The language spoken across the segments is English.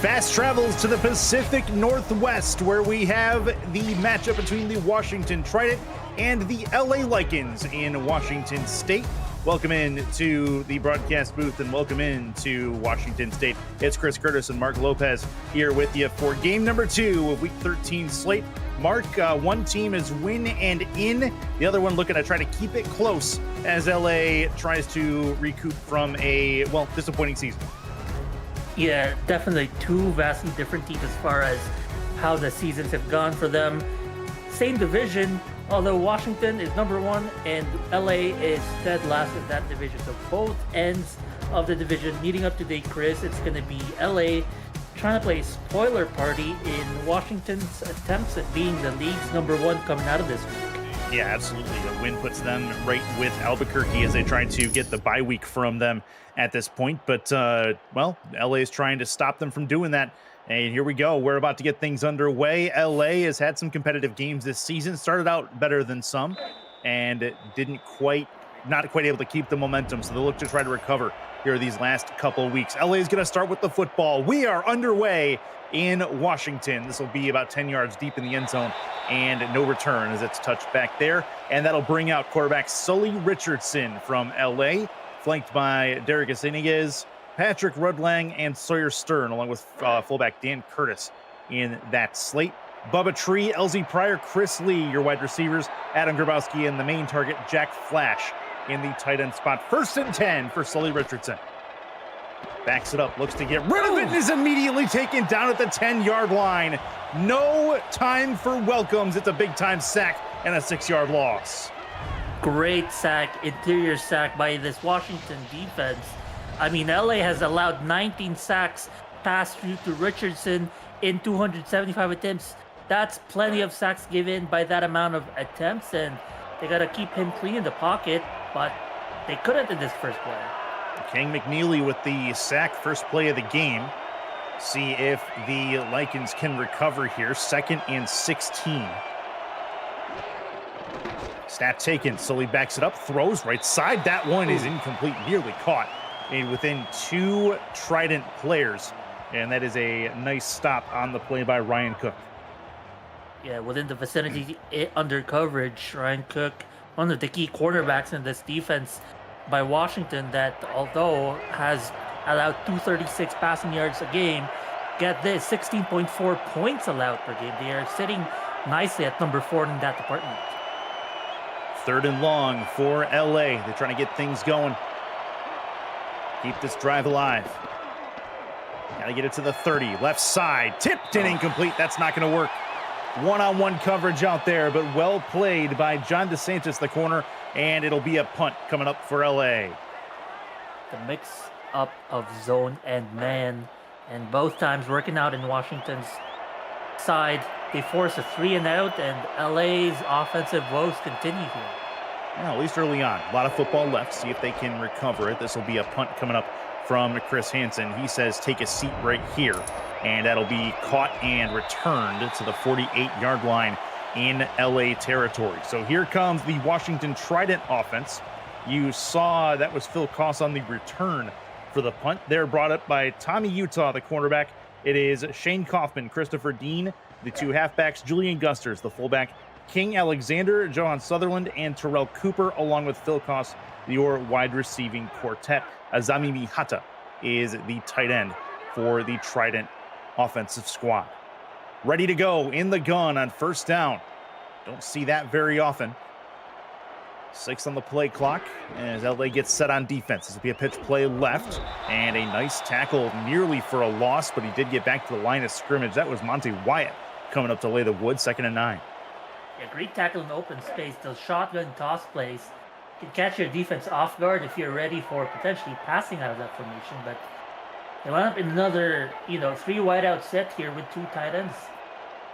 Fast travels to the Pacific Northwest, where we have the matchup between the Washington Trident and the LA Lycans in Washington State. Welcome in to the broadcast booth and welcome in to Washington State. It's Chris Curtis and Mark Lopez here with you for game number 2 of Week 13 slate. Mark, one team is win and in, the other one looking to try to keep it close as LA tries to recoup from a, disappointing season. Yeah, definitely two vastly different teams as far as how the seasons have gone for them. Same division, although Washington is number 1 and LA is dead last in that division. So both ends of the division leading up to today, Chris, it's going to be LA trying to play spoiler party in Washington's attempts at being the league's number 1 coming out of this week. Yeah, absolutely. The win puts them right with Albuquerque as they try to get the bye week from them at this point. But, LA is trying to stop them from doing that. And here we go. We're about to get things underway. LA has had some competitive games this season. Started out better than some and not quite able to keep the momentum. So they'll look to try to recover here these last couple of weeks. LA is going to start with the football. We are underway in Washington. This will be about 10 yards deep in the end zone and no return as it's touched back there. And that'll bring out quarterback Sully Richardson from LA, flanked by Derek Aseniguez, Patrick Rudlang, and Sawyer Stern, along with fullback Dan Curtis in that slate. Bubba Tree, LZ Pryor, Chris Lee, your wide receivers, Adam Grabowski, and the main target, Jack Flash, in the tight end spot. 1st and 10 for Sully Richardson. Backs it up, looks to get rid of it, and is immediately taken down at the 10-yard line. No time for welcomes. It's a big-time sack and a 6-yard loss. Great sack, interior sack by this Washington defense. I mean, LA has allowed 19 sacks pass through to Richardson in 275 attempts. That's plenty of sacks given by that amount of attempts, and they got to keep him clean in the pocket, but they couldn't in this first play. King McNeely with the sack, first play of the game. See if the Lycans can recover here. 2nd and 16. Snap taken. Sully backs it up, throws right side. That one is incomplete, nearly caught within 2 Trident players. And that is a nice stop on the play by Ryan Cook. Yeah, within the vicinity under coverage, Ryan Cook, one of the key quarterbacks in this defense by Washington that, although has allowed 236 passing yards a game, get this, 16.4 points allowed per game. They are sitting nicely at number 4 in that department. 3rd and long for LA. They're trying to get things going. Keep this drive alive. Got to get it to the 30. Left side. Tipped and incomplete. That's not going to work. One-on-one coverage out there, but well played by John DeSantis, the corner, and it'll be a punt coming up for LA. The mix up of zone and man, and both times working out in Washington's side. They force a 3-and-out, and LA's offensive woes continue here. Well, at least early on. A lot of football left. See if they can recover it. This will be a punt coming up from Chris Hansen. He says take a seat right here, and that'll be caught and returned to the 48-yard line in LA territory. So here comes the Washington Trident offense. You saw that was Phil Koss on the return for the punt. They're brought up by Tommy Utah, the cornerback. It is Shane Kaufman, Christopher Dean, the 2 halfbacks, Julian Gusters, the fullback, King Alexander, Johan Sutherland, and Terrell Cooper, along with Phil Koss, your wide receiving quartet. Azami Mihata is the tight end for the Trident offensive squad. Ready to go in the gun on 1st down. Don't see that very often. 6 on the play clock as LA gets set on defense. This will be a pitch play left and a nice tackle nearly for a loss, but he did get back to the line of scrimmage. That was Monty Wyatt coming up to lay the wood. 2nd and 9. Yeah, great tackle in open space. Those shotgun toss plays can catch your defense off guard if you're ready for potentially passing out of that formation, but they wound up in another, 3 wideout set here with 2 tight ends.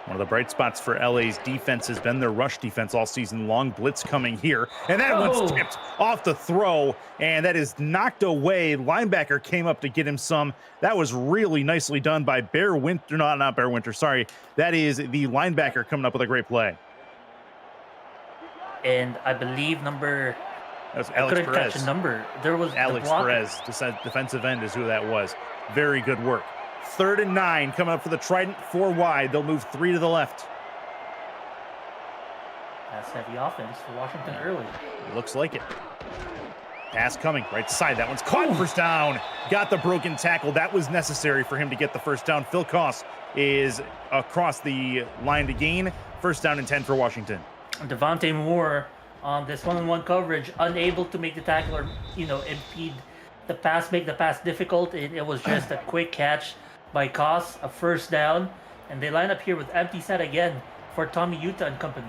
One of the bright spots for LA's defense has been their rush defense all season long. Blitz coming here, and that one's tipped off the throw, and that is knocked away. Linebacker came up to get him some. That was really nicely done by Bear Winter. No, not Bear Winter, sorry. That is the linebacker coming up with a great play. And I believe number That was Alex Perez. Catch a number. There was Alex Perez, defensive end is who that was. Very good work 3rd and 9 coming up for the Trident, 4 wide. They'll move 3 to the left. Pass heavy offense for Washington early. Looks like it. Pass coming, right side. That one's caught. First down. Got the broken tackle. That was necessary for him to get the first down. Phil Koss is across the line to gain. First down and 10 for Washington. Devontae Moore on this one-on-one coverage, unable to make the tackle or, impede the pass, make the pass difficult. It was just a quick catch by Koss, a first down. And they line up here with empty set again for Tommy Utah and company.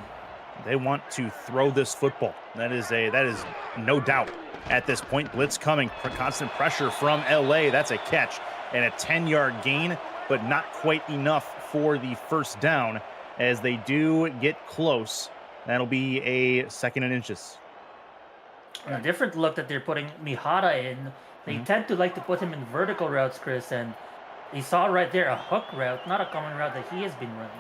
They want to throw this football. That is no doubt at this point. Blitz coming, constant pressure from LA. That's a catch and a 10-yard gain, but not quite enough for the first down as they do get close. That'll be a 2nd and inches. A different look that they're putting Mihara in. They tend to like to put him in vertical routes, Chris, and he saw right there a hook route, not a common route that he has been running.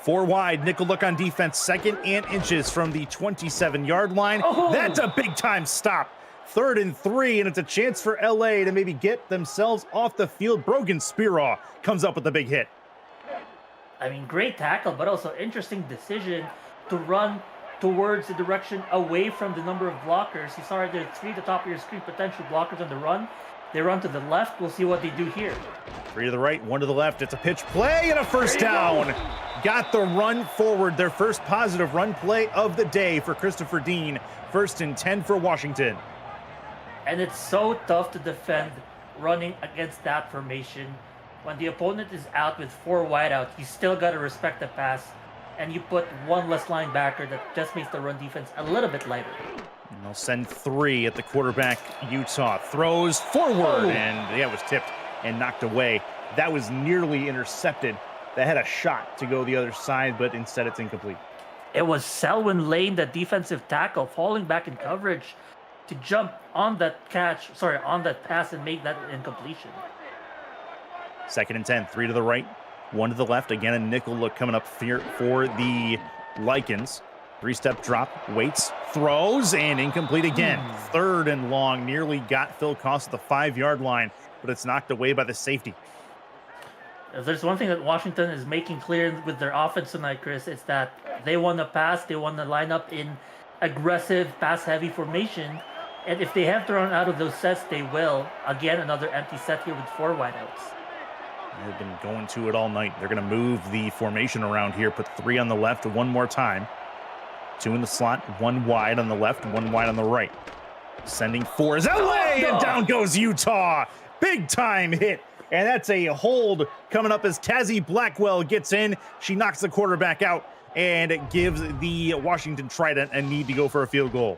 4 wide, nickel look on defense, 2nd and inches from the 27-yard line. Oh! That's a big-time stop. 3rd and 3, and it's a chance for LA to maybe get themselves off the field. Brogan Spiraw comes up with a big hit. I mean, great tackle, but also interesting decision to run towards the direction away from the number of blockers. You saw right there 3 at the top of your screen, potential blockers on the run. They run to the left. We'll see what they do here. 3 to the right, 1 to the left. It's a pitch play and a first down. Got the run forward, their first positive run play of the day for Christopher Dean. 1st and 10 for Washington. And it's so tough to defend running against that formation. When the opponent is out with 4 wideouts, you still got to respect the pass. And you put 1 less linebacker that just makes the run defense a little bit lighter. And they'll send 3 at the quarterback. Utah throws forward, and it was tipped and knocked away. That was nearly intercepted. That had a shot to go the other side, but instead it's incomplete. It was Selwyn Lane, the defensive tackle, falling back in coverage to jump on that on that pass and make that incompletion. 2nd and 10, 3 to the right, 1 to the left. Again, a nickel look coming up for the Lycans. 3-step drop, waits, throws, and incomplete again. 3rd and long, nearly got Phil Koss at the 5-yard line, but it's knocked away by the safety. If there's one thing that Washington is making clear with their offense tonight, Chris, it's that they want to pass, they want to line up in aggressive, pass-heavy formation, and if they have to run out of those sets, they will. Again, another empty set here with 4 wideouts. They've been going to it all night. They're going to move the formation around here, put 3 on the left 1 more time. 2 in the slot, 1 wide on the left, 1 wide on the right. Sending 4 is LA, and down goes Utah. Big time hit. And that's a hold coming up as Tazzy Blackwell gets in. She knocks the quarterback out and gives the Washington Trident a need to go for a field goal.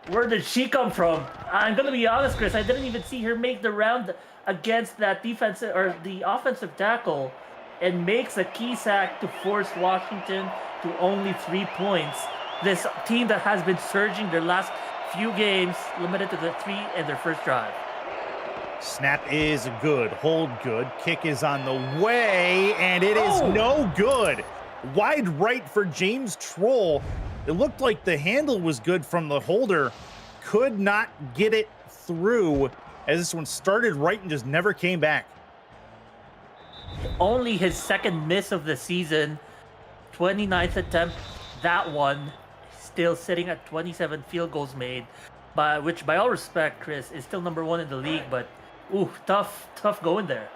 Where did she come from? I'm going to be honest, Chris. I didn't even see her make the round against that defensive or the offensive tackle and makes a key sack to force Washington to only 3 points. This team that has been surging their last few games, limited to the 3 and their first drive. Snap is good, hold good, kick is on the way, and it is no good. Wide right for James Troll. It looked like the handle was good from the holder. Could not get it through as this one started right and just never came back. Only his 2nd miss of the season. 29th attempt, that one. Still sitting at 27 field goals made. Which by all respect, Chris, is still number 1 in the league, but tough going there.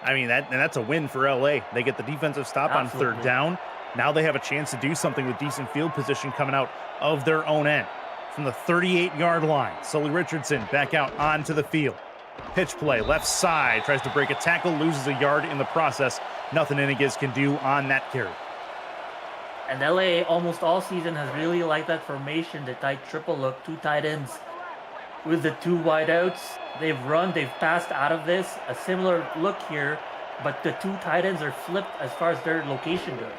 I mean, that's a win for LA. They get the defensive stop Absolutely. on 3rd down. Now they have a chance to do something with decent field position coming out of their own end. From the 38-yard line, Sully Richardson back out onto the field. Pitch play, left side, tries to break a tackle, loses a yard in the process. Nothing Iniguez can do on that carry. And LA almost all season has really liked that formation, the tight triple look, 2 tight ends with the 2 wideouts. They've passed out of this. A similar look here, but the 2 tight ends are flipped as far as their location goes.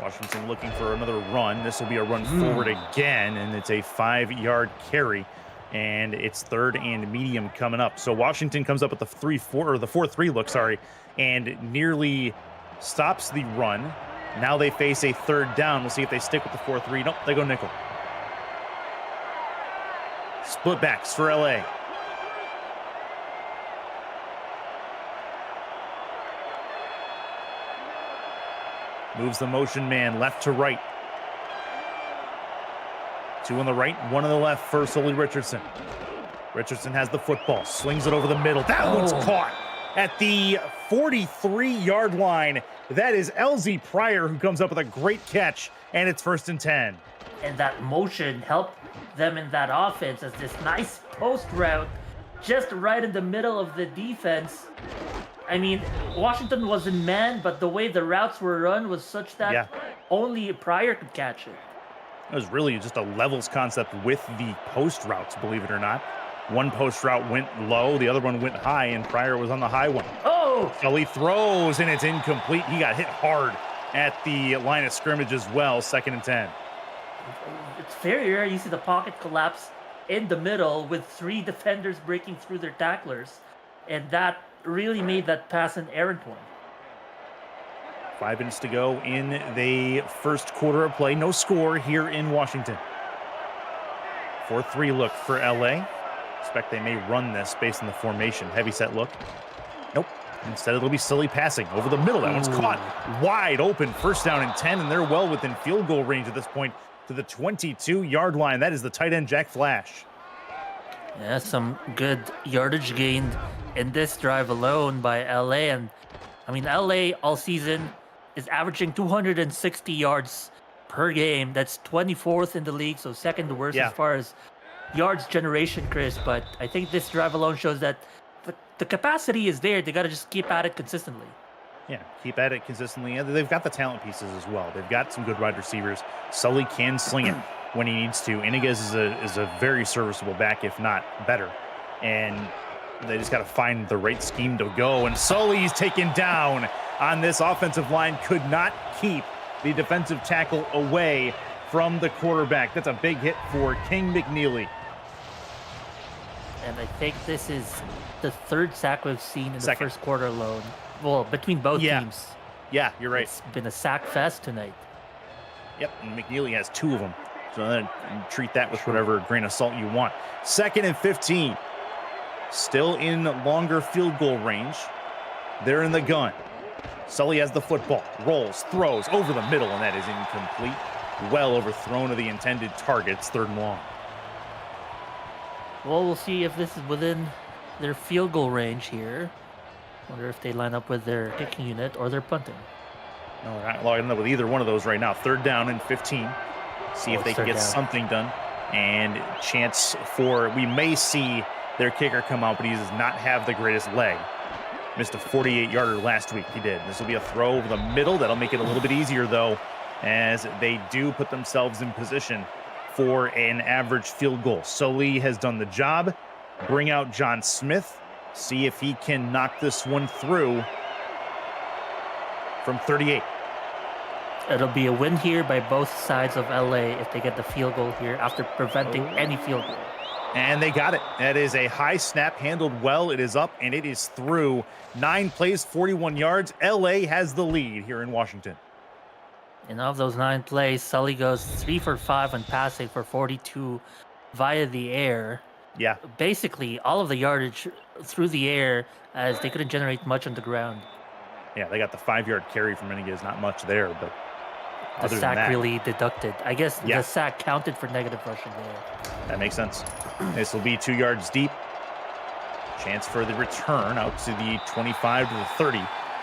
Washington looking for another run. This will be a run forward again, and it's a 5-yard carry, and it's 3rd and medium coming up. So Washington comes up with the 4-3 look, and nearly stops the run. Now they face a 3rd down. We'll see if they stick with the 4-3. Nope, they go nickel. Split backs for LA. Moves the motion man left to right. 2 on the right, 1 on the left for Sully Richardson. Richardson has the football, swings it over the middle. That one's caught at the 43-yard line. That is LZ Pryor who comes up with a great catch, and it's 1st and 10. And that motion helped them in that offense as this nice post route just right in the middle of the defense. I mean, Washington was in man, but the way the routes were run was such that only Pryor could catch it. It was really just a levels concept with the post routes, believe it or not. One post route went low, the other one went high, and Pryor was on the high one. Oh! Sully throws, and it's incomplete. He got hit hard at the line of scrimmage as well, 2nd and 10. It's very rare you see the pocket collapse in the middle with 3 defenders breaking through their tacklers, and that really made that pass an errant one. 5 minutes to go in the first quarter of play. No score here in Washington. 4-3 look for LA. Expect they may run this based on the formation. Heavy set look. Nope. Instead, it'll be Sully passing over the middle. That one's caught wide open. 1st down and 10, and they're well within field goal range at this point to the 22-yard line. That is the tight end, Jack Flash. Yeah, some good yardage gained in this drive alone by LA. And I mean, LA all season is averaging 260 yards per game. That's 24th in the league, so 2nd worst as far as yards generation, Chris. But I think this drive alone shows that the capacity is there. They got to just keep at it consistently. Yeah, keep at it consistently. And they've got the talent pieces as well. They've got some good wide receivers. Sully can sling it when he needs to. Iniguez is a very serviceable back, if not better. And they just got to find the right scheme to go. And Sully's taken down on this offensive line. Could not keep the defensive tackle away from the quarterback. That's a big hit for King McNeely. And I think this is the 3rd sack we've seen in the first quarter alone. Well, between both teams. Yeah, you're right. It's been a sack fest tonight. Yep, and McNeely has 2 of them. So then treat that with whatever grain of salt you want. 2nd and 15. Still in longer field goal range. They're in the gun. Sully has the football. Rolls, throws over the middle, and that is incomplete. Well overthrown to the intended target. It's 3rd and long. Well, we'll see if this is within their field goal range here. Wonder if they line up with their kicking unit or their punting. No, they're not lining up with either one of those right now. 3rd down and 15. See if they can get something done. And chance for, we may see their kicker come out, but he does not have the greatest leg. Missed a 48-yarder last week. He did. This will be a throw over the middle. That'll make it a little bit easier, though, as they do put themselves in position for an average field goal. Sully has done the job. Bring out John Smith. See if he can knock this one through from 38. It'll be a win here by both sides of LA if they get the field goal here after preventing any field goal. And they got it. That is a high snap, handled well. It is up, and it is through. 9 plays, 41 yards. LA has the lead here in Washington. And of those 9 plays, Sully goes 3 for 5 on passing for 42 via the air. Yeah. Basically, all of the yardage through the air as they couldn't generate much on the ground. Yeah, they got the 5-yard carry from Iniguez. Not much there, but the sack really deducted. I guess the sack counted for negative rushing there. That makes sense. This will be 2 yards deep. Chance for the return out to the 25 to the 30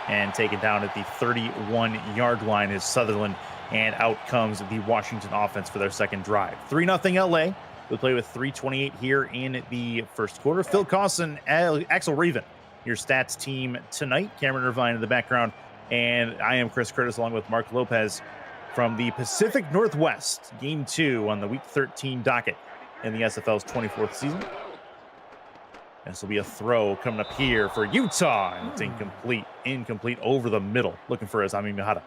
and taken down at the 31-yard line is Sutherland. And out comes the Washington offense for their 2nd drive. 3-0 LA. We'll play with 3:28 here in the first quarter. Phil Cawson, Axel Raven, your stats team tonight. Cameron Irvine in the background. And I am Chris Curtis along with Mark Lopez from the Pacific Northwest. Game 2 on the Week 13 docket in the SFL's 24th season. This will be a throw coming up here for Utah. And it's incomplete. Incomplete over the middle. Looking for Azami Mihata.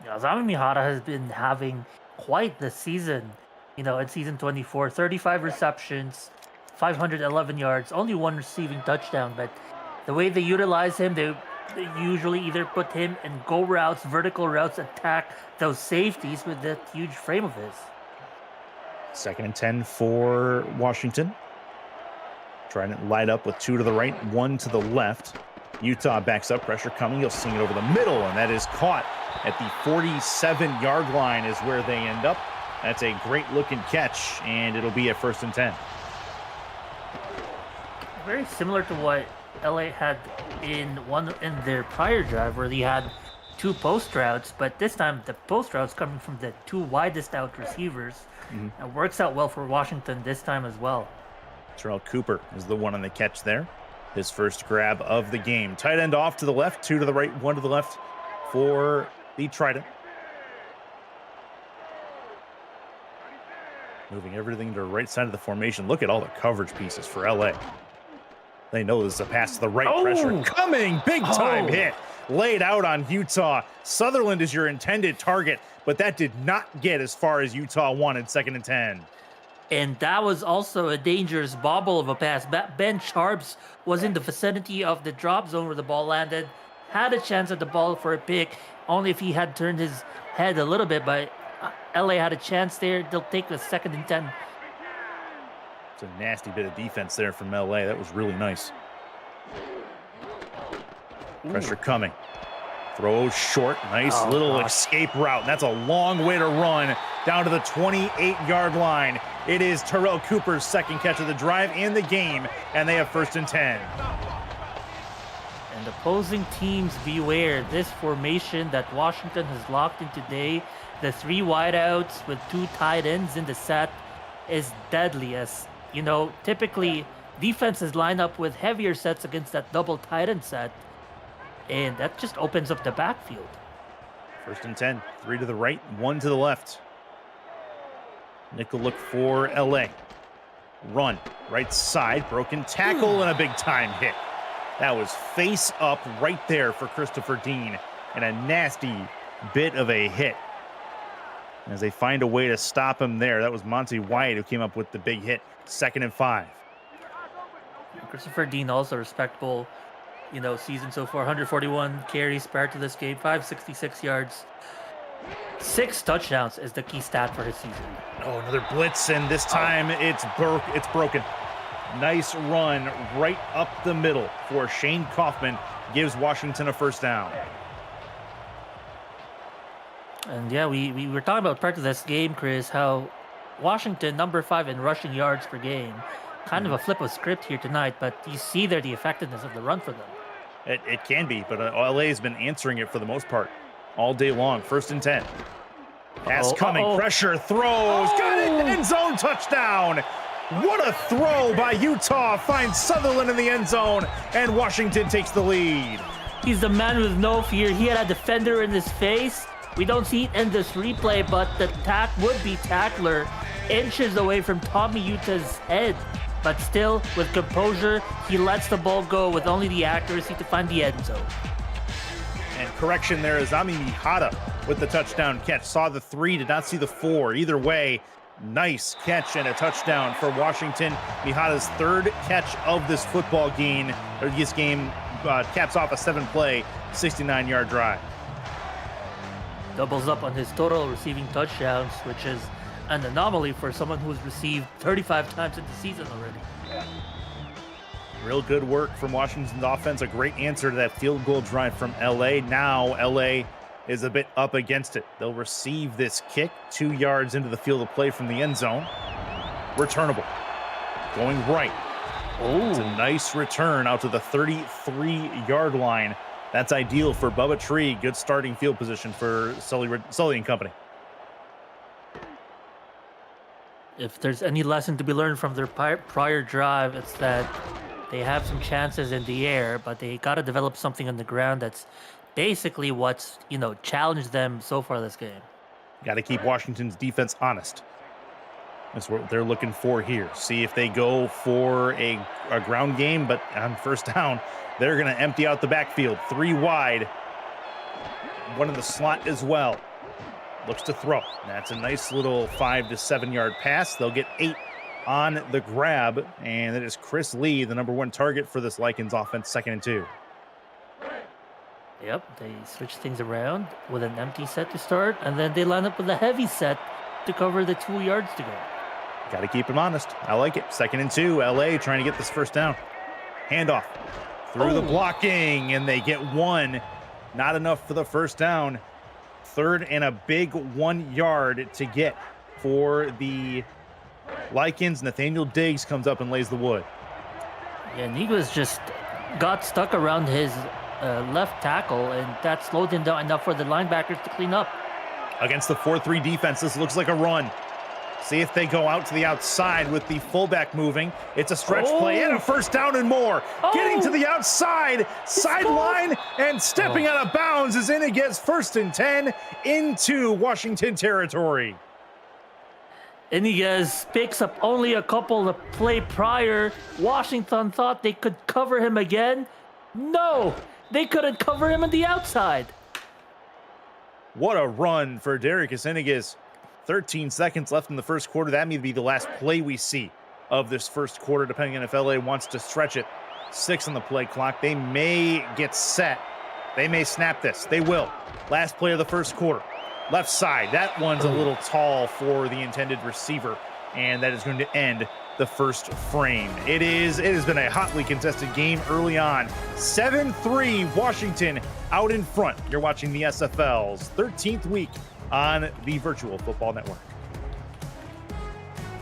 Yeah, Azami Mihata has been having quite the season. You know, in season 24, 35 receptions, 511 yards, only 1 receiving touchdown. But the way they utilize him, they usually either put him in go routes, vertical routes, attack those safeties with that huge frame of his. 2nd and 10 for Washington. Trying to light up with 2 to the right, 1 to the left. Utah backs up, pressure coming. He'll sling it over the middle, and that is caught at the 47-yard line is where they end up. That's a great-looking catch, and it'll be at 1st and 10. Very similar to what LA had in their prior drive, where they had 2 post routes, but this time the post routes coming from the 2 widest out receivers. It works out well for Washington this time as well. Terrell Cooper is the one on the catch there. His first grab of the game. Tight end off to the left, 2 to the right, 1 to the left for the Trident. Moving everything to the right side of the formation. Look at all the coverage pieces for LA. They know this is a pass to the right. Pressure coming. Big time hit. Laid out on Utah. Sutherland is your intended target, but that did not get as far as Utah wanted. 2nd and 10. And that was also a dangerous bobble of a pass. Ben Sharps was in the vicinity of the drop zone where the ball landed. Had a chance at the ball for a pick, only if he had turned his head a little bit, but LA had a chance there. They'll take the 2nd and 10. It's a nasty bit of defense there from LA. That was really nice. Pressure coming. Throw short. Nice little escape route. That's a long way to run down to the 28-yard line. It is Terrell Cooper's 2nd catch of the drive and the game, and they have 1st and 10. And opposing teams beware. This formation that Washington has locked in today, the 3 wideouts with 2 tight ends in the set, is deadly. As you know, typically defenses line up with heavier sets against that double tight end set, and that just opens up the backfield. 1st and 10. 3 to the right, 1 to the left. Nickel look for LA. Run. Right side. Broken tackle and a big time hit. That was face up right there for Christopher Dean. And a nasty bit of a hit. As they find a way to stop him there. That was Monty White who came up with the big hit. 2nd and 5. Christopher Dean also respectable, season so far. 141 carries prior to this game, 566 yards. 6 touchdowns is the key stat for his season. Oh, another blitz, and this time it's broken. Nice run right up the middle for Shane Kaufman. Gives Washington a 1st down. And yeah, we were talking about prior to this game, Chris, how Washington, number 5 in rushing yards per game. Kind of a flip of script here tonight, but you see there the effectiveness of the run for them. It can be, but LA has been answering it for the most part all day long. 1st and 10. Pass coming, pressure, throws, got it, end zone touchdown. What a throw by Utah, finds Sutherland in the end zone, and Washington takes the lead. He's the man with no fear. He had a defender in his face. We don't see it in this replay, but the would-be tackler inches away from Tommy Utah's head. But still, with composure, he lets the ball go with only the accuracy to find the end zone. And correction there is Ami Mihata with the touchdown catch. Saw the 3, did not see the 4. Either way, nice catch and a touchdown for Washington. Mihata's 3rd catch of this football game, or this game, caps off a 7-play, 69-yard drive. Doubles up on his total receiving touchdowns, which is an anomaly for someone who's received 35 times in the season already. Real good work from Washington's offense. A great answer to that field goal drive from LA. Now LA is a bit up against it. They'll receive this kick 2 yards into the field of play from the end zone. Returnable. Going right. It's a nice return out to the 33-yard line. That's ideal for Bubba Tree. Good starting field position for Sully and company. If there's any lesson to be learned from their prior drive, it's that they have some chances in the air, but they got to develop something on the ground that's basically what's, challenged them so far this game. Got to keep Washington's defense honest. That's what they're looking for here. See if they go for a ground game, but on 1st down, they're going to empty out the backfield. 3 wide. One in the slot as well. Looks to throw. That's a nice little 5 to 7 yard pass. They'll get 8 on the grab, and it is Chris Lee, the number 1 target for this Lycans offense, 2nd and 2. Yep, they switch things around with an empty set to start, and then they line up with a heavy set to cover the 2 yards to go. Got to keep him honest. I like it. 2nd and 2. LA trying to get this 1st down. Handoff. through the blocking, and they get one. Not enough for the first down. Third and a big 1 yard to get for the Lycans. Nathaniel Diggs comes up and lays the wood. Yeah, and he was just got stuck around his left tackle, and that slowed him down enough for the linebackers to clean up. Against the 4-3 defense, this looks like a run. See if they go out to the outside with the fullback moving. It's a stretch play and a first down and more. Getting to the outside, sideline, and stepping out of bounds is in against 1st and 10 into Washington territory. Iniguez picks up only a couple the play prior. Washington thought they could cover him again. No, they couldn't cover him on the outside. What a run for Darius Iniguez. 13 seconds left in the first quarter. That may be the last play we see of this first quarter, depending on if LA wants to stretch it. 6 on the play clock. They may get set. They may snap this. They will. Last play of the first quarter. Left side. That one's a little tall for the intended receiver, and that is going to end the first frame. It has been a hotly contested game early on. 7-3 Washington out in front. You're watching the SFL's 13th week on the Virtual Football Network.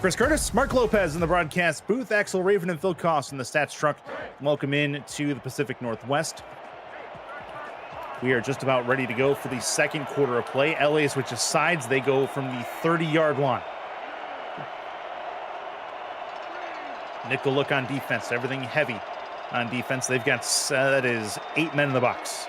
Chris Curtis, Mark Lopez in the broadcast booth, Axel Raven and Phil Koss in the stats truck. Welcome in to the Pacific Northwest. We are just about ready to go for the second quarter of play. LA switches sides. They go from the 30-yard line. Nickel look on defense. Everything heavy on defense. They've got, that is 8 men in the box.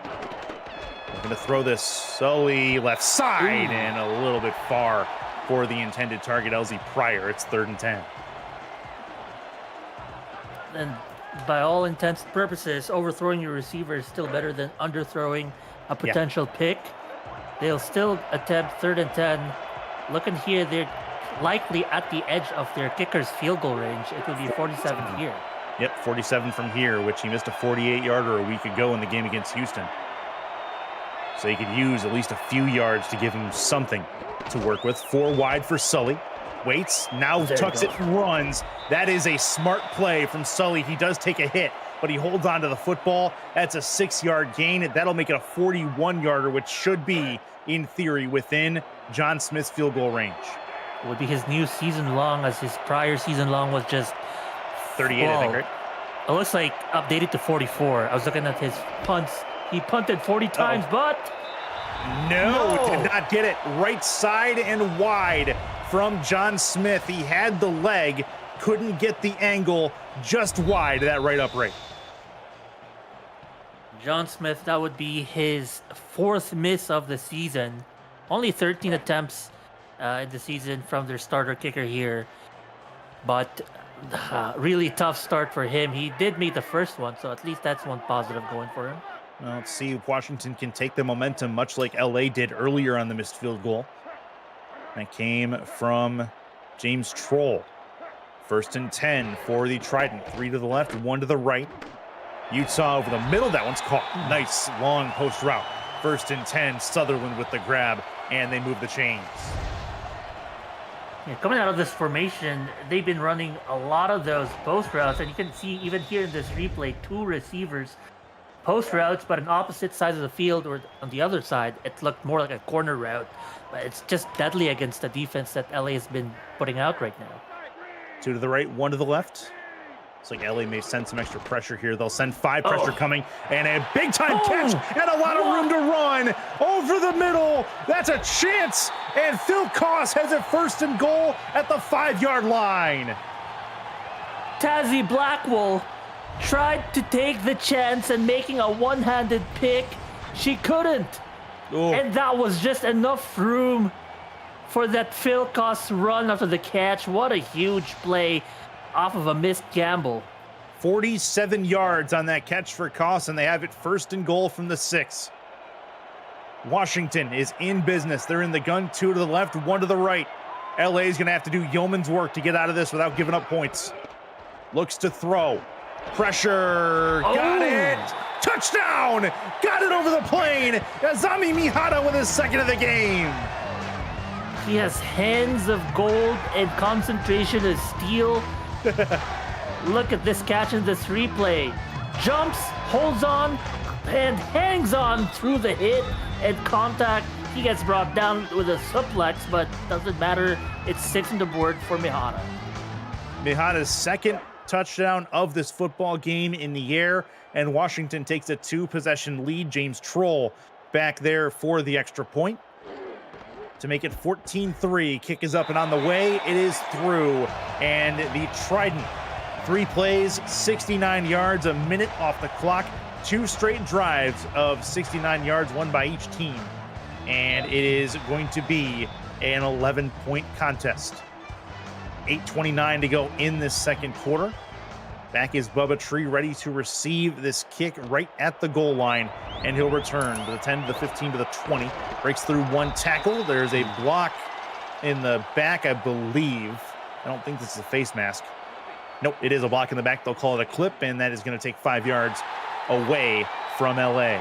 They're going to throw this Sully left side and a little bit far for the intended target, LZ Pryor. It's 3rd and 10. And by all intents and purposes, overthrowing your receiver is still better than underthrowing a potential pick. They'll still attempt 3rd and 10. Looking here, they're likely at the edge of their kicker's field goal range. It will be 47 here. Yep, 47 from here, which he missed a 48-yarder a week ago in the game against Houston. So he could use at least a few yards to give him something to work with. 4 wide for Sully. Waits, now tucks it and runs. That is a smart play from Sully. He does take a hit, but he holds on to the football. That's a 6-yard gain. That'll make it a 41-yarder, which should be, in theory, within John Smith's field goal range. It would be his new season long, as his prior season long was just 38, I think, right? It looks like updated to 44. I was looking at his punts. He punted 40 times, but no, did not get it. Right side and wide from John Smith. He had the leg, couldn't get the angle, just wide, that right upright. John Smith, that would be his 4th miss of the season. Only 13 attempts in the season from their starter kicker here. But really tough start for him. He did meet the first one, so at least that's one positive going for him. Well, let's see if Washington can take the momentum, much like LA did earlier on the missed field goal. That came from James Troll. 1st and 10 for the Trident. 3 to the left, 1 to the right. Utah over the middle. That one's caught. Nice long post route. 1st and 10, Sutherland with the grab, and they move the chains. Yeah, coming out of this formation, they've been running a lot of those post routes, and you can see even here in this replay, 2 receivers post routes, but on opposite sides of the field or on the other side, it looked more like a corner route. But it's just deadly against the defense that LA has been putting out right now. 2 to the right, 1 to the left. It's like LA may send some extra pressure here. They'll send 5 pressure coming, and a big-time catch, and a lot of room to run over the middle. That's a chance, and Phil Koss has it 1st and goal at the 5-yard line. Tazi Blackwell tried to take the chance and making a one-handed pick. She couldn't. Ooh. And that was just enough room for that Phil Koss run after the catch. What a huge play off of a missed gamble. 47 yards on that catch for Koss, and they have it 1st and goal from the 6. Washington is in business. They're in the gun. 2 to the left, 1 to the right. LA is going to have to do yeoman's work to get out of this without giving up points. Looks to throw. Pressure. Got it. Touchdown. Got it over the plane. Azami Mihata with his 2nd of the game. He has hands of gold and concentration of steel. Look at this catch in this replay. Jumps, holds on, and hangs on through the hit and contact. He gets brought down with a suplex, but doesn't matter. It's 6 on the board for Mihana. Mihana's second touchdown of this football game in the air, and Washington takes a 2-possession lead. James Troll back there for the extra point to make it 14-3. Kick is up and on the way. It is through, and the Trident, 3 plays, 69 yards, a minute off the clock, 2 straight drives of 69 yards, one by each team, and it is going to be an 11-point contest. 8:29 to go in this second quarter. Back is Bubba Tree, ready to receive this kick right at the goal line, and he'll return to the 10, to the 15, to the 20. Breaks through 1 tackle. There's a block in the back, I believe. I don't think this is a face mask. Nope, it is a block in the back. They'll call it a clip, and that is going to take 5 yards away from LA.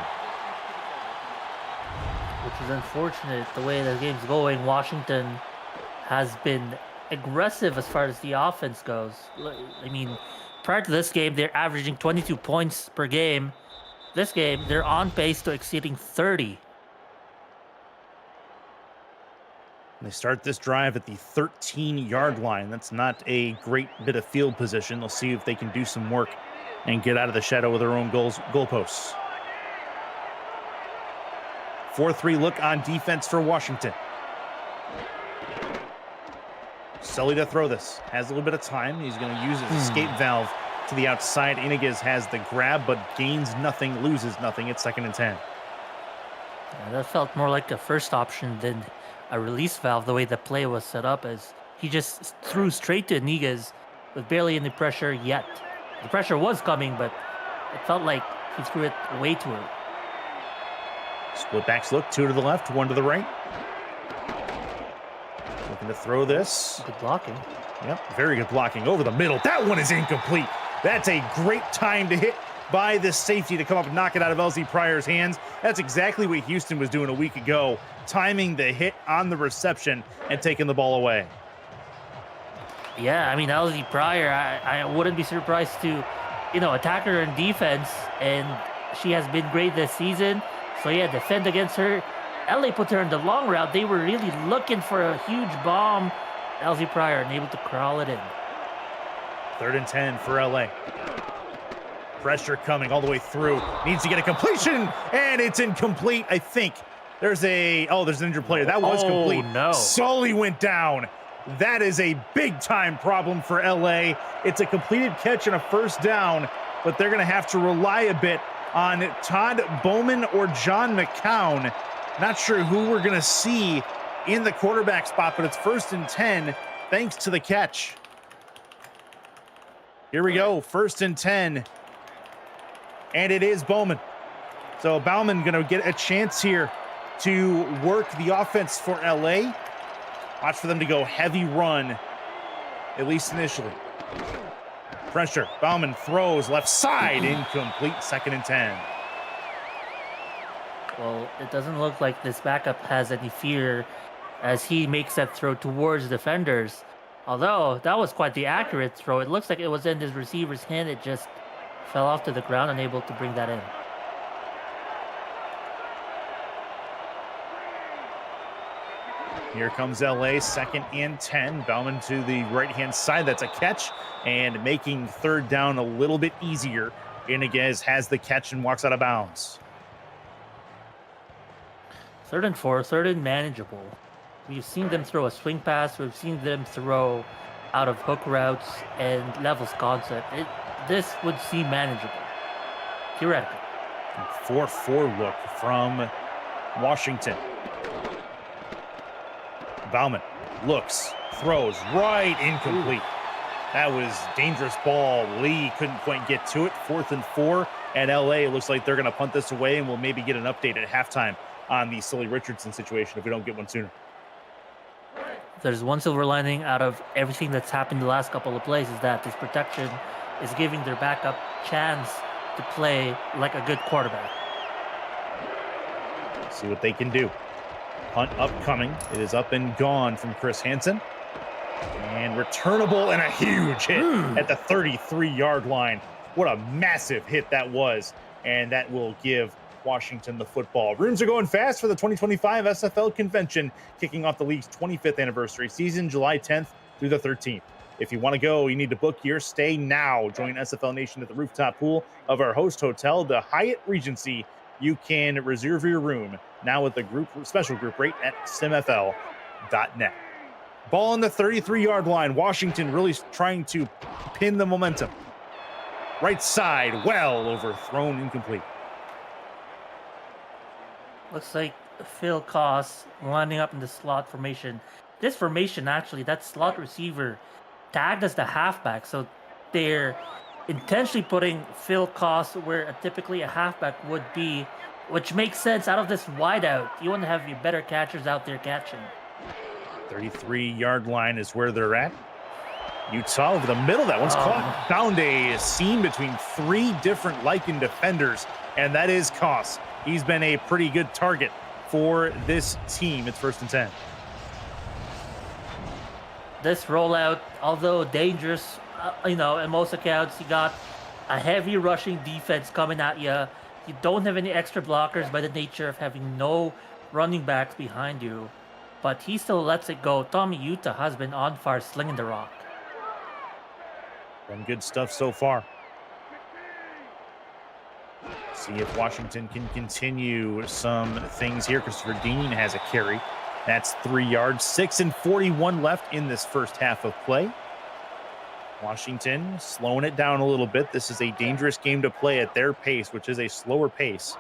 Which is unfortunate the way the game's going. Washington has been aggressive as far as the offense goes. I mean, prior to this game, they're averaging 22 points per game. This game, they're on pace to exceeding 30. They start this drive at the 13-yard line. That's not a great bit of field position. They'll see if they can do some work and get out of the shadow of their own goalposts. 4-3 look on defense for Washington. Sully to throw this. Has a little bit of time. He's going to use his escape valve to the outside. Iniguez has the grab, but gains nothing, loses nothing. It's 2nd and 10. Yeah, that felt more like a first option than a release valve, the way the play was set up, as he just threw straight to Iniguez with barely any pressure yet. The pressure was coming, but it felt like he threw it way too early. Split backs look, 2 to the left, 1 to the right. Looking to throw this. Good blocking. Yep, very good blocking over the middle. That one is incomplete. That's a great time to hit by the safety to come up and knock it out of LZ Pryor's hands. That's exactly what Houston was doing a week ago, timing the hit on the reception and taking the ball away. Yeah, I mean, LZ Pryor, I wouldn't be surprised to, attack her in defense, and she has been great this season. So yeah, defend against her. LA put her in the long route. They were really looking for a huge bomb. LZ Pryor unable to crawl it in. 3rd and 10 for LA. Pressure coming all the way through. Needs to get a completion, and it's incomplete, I think. There's an injured player. That was complete. No. Sully went down. That is a big-time problem for LA. It's a completed catch and a first down, but they're going to have to rely a bit on Todd Bowman or John McCown. Not sure who we're going to see in the quarterback spot, but it's 1st and 10 thanks to the catch. Here we go, 1st and 10, and it is Bowman. So Bowman going to get a chance here to work the offense for LA. Watch for them to go heavy run, at least initially. Pressure, Bowman throws left side, incomplete, 2nd and 10. Well, it doesn't look like this backup has any fear as he makes that throw towards defenders. Although, that was quite the accurate throw. It looks like it was in his receiver's hand. It just fell off to the ground, unable to bring that in. Here comes LA, 2nd and 10. Bowman to the right-hand side. That's a catch, and making 3rd down a little bit easier. Iniguez has the catch and walks out of bounds. 3rd and 4, 3rd and manageable. We've seen them throw a swing pass. We've seen them throw out of hook routes and levels concept. This would seem manageable, theoretically. 4-4 look from Washington. Bowman looks, throws, right, incomplete. That was dangerous ball. Lee couldn't quite get to it. 4th and 4, and LA looks like they're going to punt this away, and we'll maybe get an update at halftime on the Sully Richardson situation if we don't get one sooner. There's one silver lining out of everything that's happened the last couple of plays, is that this protection is giving their backup chance to play like a good quarterback. See what they can do. Punt upcoming. It is up and gone from Chris Hansen. And returnable and a huge hit at the 33-yard line. What a massive hit that was. And that will give Washington the football. Rooms are going fast for the 2025 SFL convention, kicking off the league's 25th anniversary season, July 10th through the 13th. If you want to go, you need to book your stay now. Join SFL Nation at the rooftop pool of our host hotel, the Hyatt Regency. You can reserve your room now with the special group rate at simfl.net. Ball on the 33-yard line. Washington really trying to pin the momentum. Right side, well overthrown, incomplete. Looks like Phil Koss lining up in the slot formation. This formation, actually, that slot receiver tagged as the halfback. So they're intentionally putting Phil Koss where typically a halfback would be, which makes sense out of this wideout. You want to have your better catchers out there catching. 33-yard line is where they're at. Utah over the middle. That one's caught. Found a seam between three different Lycan defenders, and that is Koss. He's been a pretty good target for this team. It's 1st and 10. This rollout, although dangerous, in most accounts, you got a heavy rushing defense coming at you. You don't have any extra blockers by the nature of having no running backs behind you. But he still lets it go. Tommy Utah has been on fire slinging the rock. Done good stuff so far. See if Washington can continue some things here. Christopher Dean has a carry. That's 3 yards. 6:41 left in this first half of play. Washington slowing it down a little bit. This is a dangerous game to play at their pace, which is a slower pace.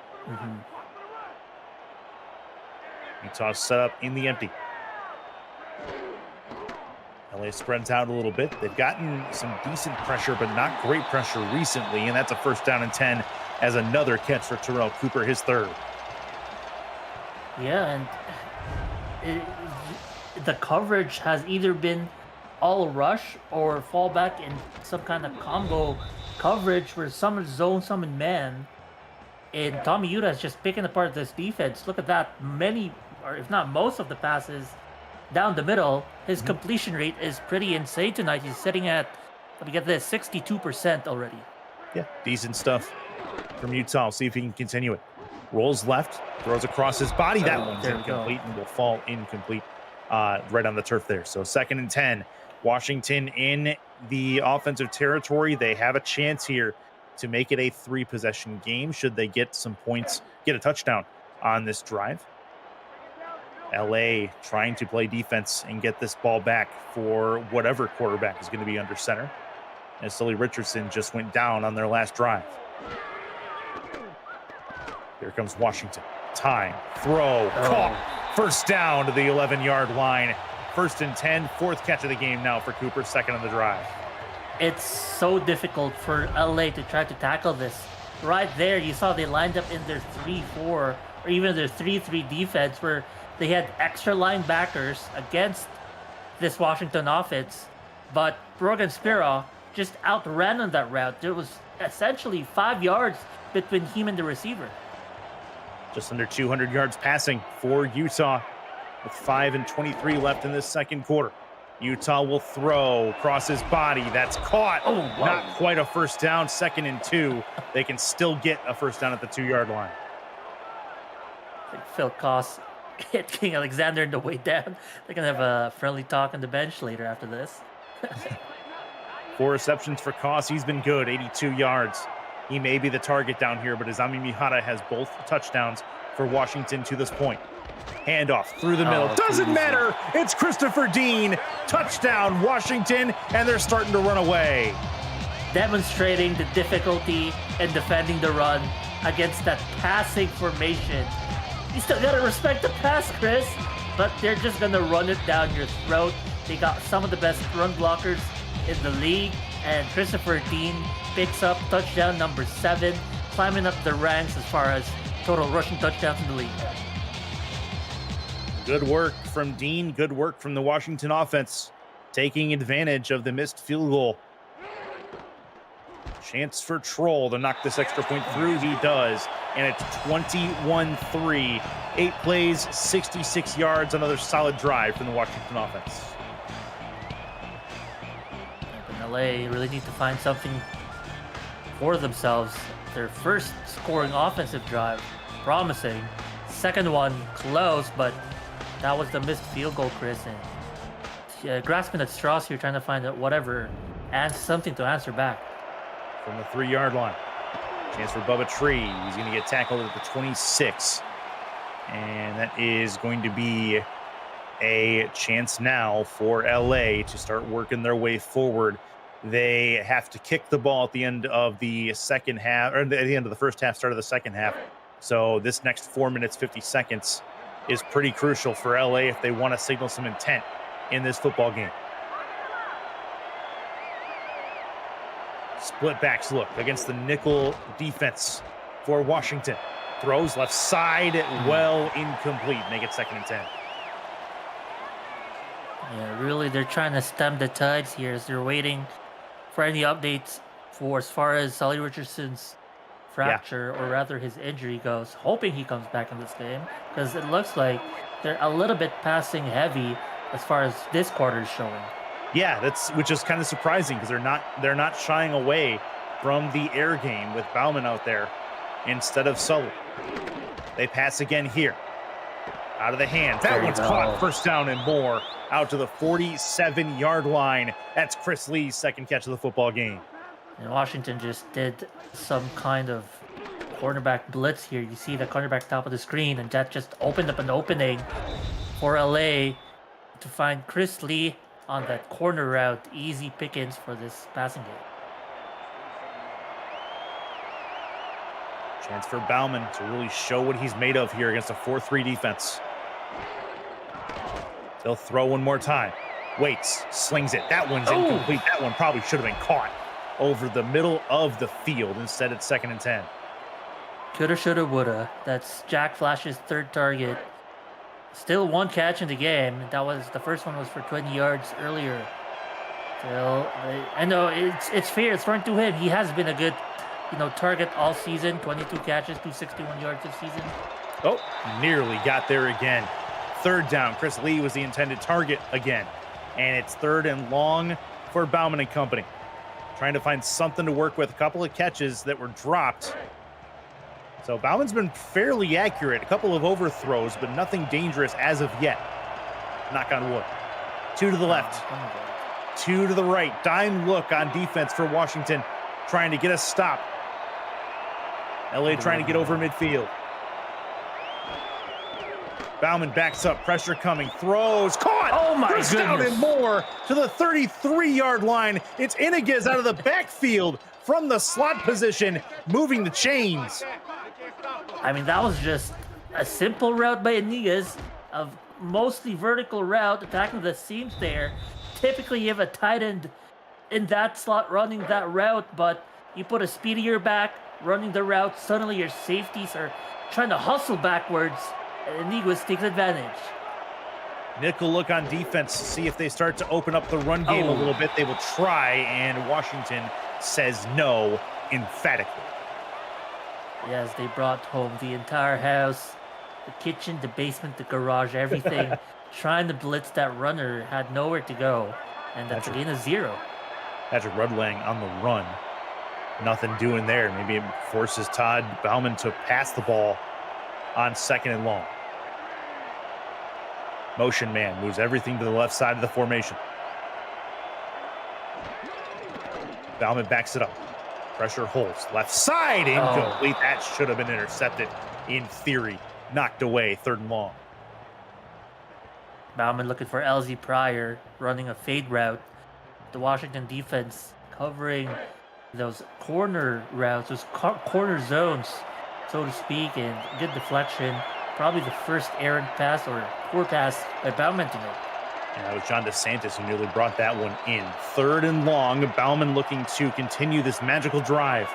Utah set up in the empty. LA spreads out a little bit. They've gotten some decent pressure, but not great pressure recently, and that's a 1st down and 10 as another catch for Terrell Cooper, his 3rd. Yeah, and the coverage has either been all rush or fall back in some kind of combo coverage where some is zone, some in man. And Tommy Utah is just picking apart this defense. Look at that. Many, or if not most of the passes down the middle. His completion rate is pretty insane tonight. He's sitting at, let me get this, 62% already. Yeah, decent stuff from Utah. See if he can continue it. Rolls left, throws across his body. That one's incomplete and will fall incomplete right on the turf there. So 2nd and 10. Washington in the offensive territory. They have a chance here to make it a 3-possession game should they get some points, get a touchdown on this drive. LA trying to play defense and get this ball back for whatever quarterback is going to be under center. And Sully Richardson just went down on their last drive. Here comes Washington. Time, throw, caught. 1st down to the 11-yard line. 1st and 10, 4th catch of the game now for Cooper, 2nd on the drive. It's so difficult for LA to try to tackle this. Right there, you saw they lined up in their 3-4 or even their 3-3 defense where they had extra linebackers against this Washington offense. But Brogan Spira just outran on that route. There was essentially 5 yards between him and the receiver. Just under 200 yards passing for Utah with 5:23 left in this second quarter. Utah will throw across his body. That's caught. Oh, wow. Not quite a 1st down. 2nd and 2. They can still get a 1st down at the 2-yard line. I think Phil Koss hit King Alexander on the way down. They're going to have a friendly talk on the bench later after this. 4 receptions for Koss. He's been good. 82 yards. He may be the target down here, but Izami Mihara has both touchdowns for Washington to this point. Handoff through the middle. Doesn't matter. It's Christopher Dean. Touchdown, Washington, and they're starting to run away. Demonstrating the difficulty in defending the run against that passing formation. You still got to respect the pass, Chris, but they're just going to run it down your throat. They got some of the best run blockers in the league, and Christopher Dean picks up touchdown number 7, climbing up the ranks as far as total rushing touchdowns in the league. Good work from Dean. Good work from the Washington offense, taking advantage of the missed field goal. Chance for Troll to knock this extra point through. He does. And it's 21-3. 8 plays, 66 yards. Another solid drive from the Washington offense. LA really need to find something for themselves. Their first scoring offensive drive, promising. Second one, close, but that was the missed field goal, Chris. And grasping at straws here, trying to find whatever and something to answer back. From the 3-yard line. Chance for Bubba Tree. He's going to get tackled at the 26. And that is going to be a chance now for LA to start working their way forward. They have to kick the ball at the end of the second half, or at the end of the first half, start of the second half. So this next 4 minutes, 50 seconds is pretty crucial for LA if they want to signal some intent in this football game. Split backs look against the nickel defense for Washington. Throws left side, well incomplete. Make it 2nd and 10. Yeah, really, they're trying to stem the tides here as they're waiting for any updates for as far as Sully Richardson's fracture, or rather his injury goes, hoping he comes back in this game, because it looks like they're a little bit passing heavy as far as this quarter is showing. Yeah, which is kind of surprising because they're not shying away from the air game with Bowman out there instead of Sully. They pass again here. Out of the hands. That one's caught. First down and more. Out to the 47-yard line. That's Chris Lee's second catch of the football game. And Washington just did some kind of cornerback blitz here. You see the cornerback top of the screen, and that just opened up an opening for LA to find Chris Lee on that corner route. Easy pickings for this passing game. Chance for Bowman to really show what he's made of here against a 4-3 defense. They'll throw one more time. Waits, slings it. That one's incomplete. That one probably should have been caught over the middle of the field. Instead, it's 2nd and 10. Coulda, shoulda, woulda. That's Jack Flash's third target. Still one catch in the game. The first one was for 20 yards earlier. Still, I know it's fair. It's throwing to him. He has been a good, target all season. 22 catches, 261 yards this season. Oh, nearly got there again. 3rd down. Chris Lee was the intended target again. And it's 3rd and long for Bowman and company. Trying to find something to work with. A couple of catches that were dropped. So Bowman's been fairly accurate. A couple of overthrows, but nothing dangerous as of yet. Knock on wood. 2 to the left. 2 to the right. Dime look on defense for Washington. Trying to get a stop. LA trying to get over midfield. Bowman backs up. Pressure coming. Throws. Caught! Oh my goodness. Down and more to the 33-yard line. It's Iniguez out of the backfield from the slot position, moving the chains. I mean, that was just a simple route by Iniguez, of mostly vertical route, attacking the seams there. Typically, you have a tight end in that slot running that route, but you put a speedier back running the route. Suddenly, your safeties are trying to hustle backwards, and Iniguez takes advantage. Nickel look on defense to see if they start to open up the run game a little bit. They will try, and Washington says no emphatically. Yes, they brought home the entire house, the kitchen, the basement, the garage, everything. Trying to blitz that runner, had nowhere to go, and that's a gain of 0. Patrick Rudlang on the run. Nothing doing there. Maybe it forces Todd Bowman to pass the ball on 2nd and long. Motion man moves everything to the left side of the formation. Bowman backs it up. Pressure holds. Left side, incomplete. That should have been intercepted in theory. Knocked away, 3rd and long. Bowman looking for LZ Pryor, running a fade route. The Washington defense covering those corner routes, those corner zones, so to speak, and good deflection. Probably the first errant pass or poor pass by Bowman tonight. And that was John DeSantis who nearly brought that one in. 3rd and long. Bowman looking to continue this magical drive.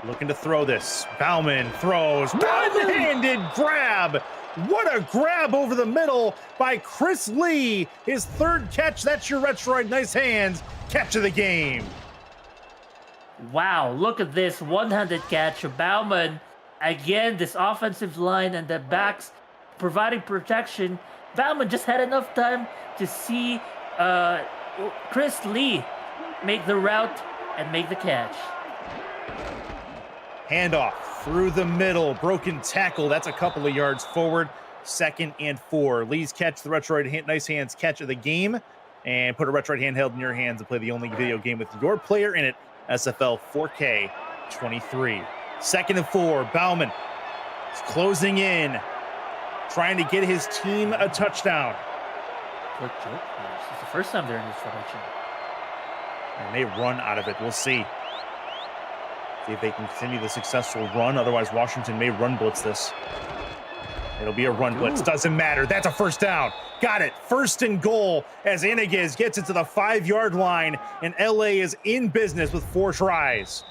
Looking to throw this. Bowman throws. One-handed grab. What a grab over the middle by Chris Lee. His 3rd catch. That's your Retroid. Nice hands. Catch of the game. Wow, look at this one-handed catch of Bowman. Again, this offensive line and the backs providing protection. Bowman just had enough time to see Chris Lee make the route and make the catch. Handoff through the middle, broken tackle. That's a couple of yards forward. 2nd and 4. Lee's catch, the Retroid Nice Hands catch of the game. And put a Retroid handheld in your hands and play the only video game with your player in it. SFL 4K 23. 2nd and 4. Bowman is closing in, trying to get his team a touchdown. Good joke. This is the first time they're in this formation. And they run out of it. We'll see. See if they can continue the successful run. Otherwise, Washington may run blitz this. It'll be a run blitz. Doesn't matter. That's a first down. Got it. 1st and goal as Iniguez gets it to the 5-yard line, and LA is in business with 4 tries.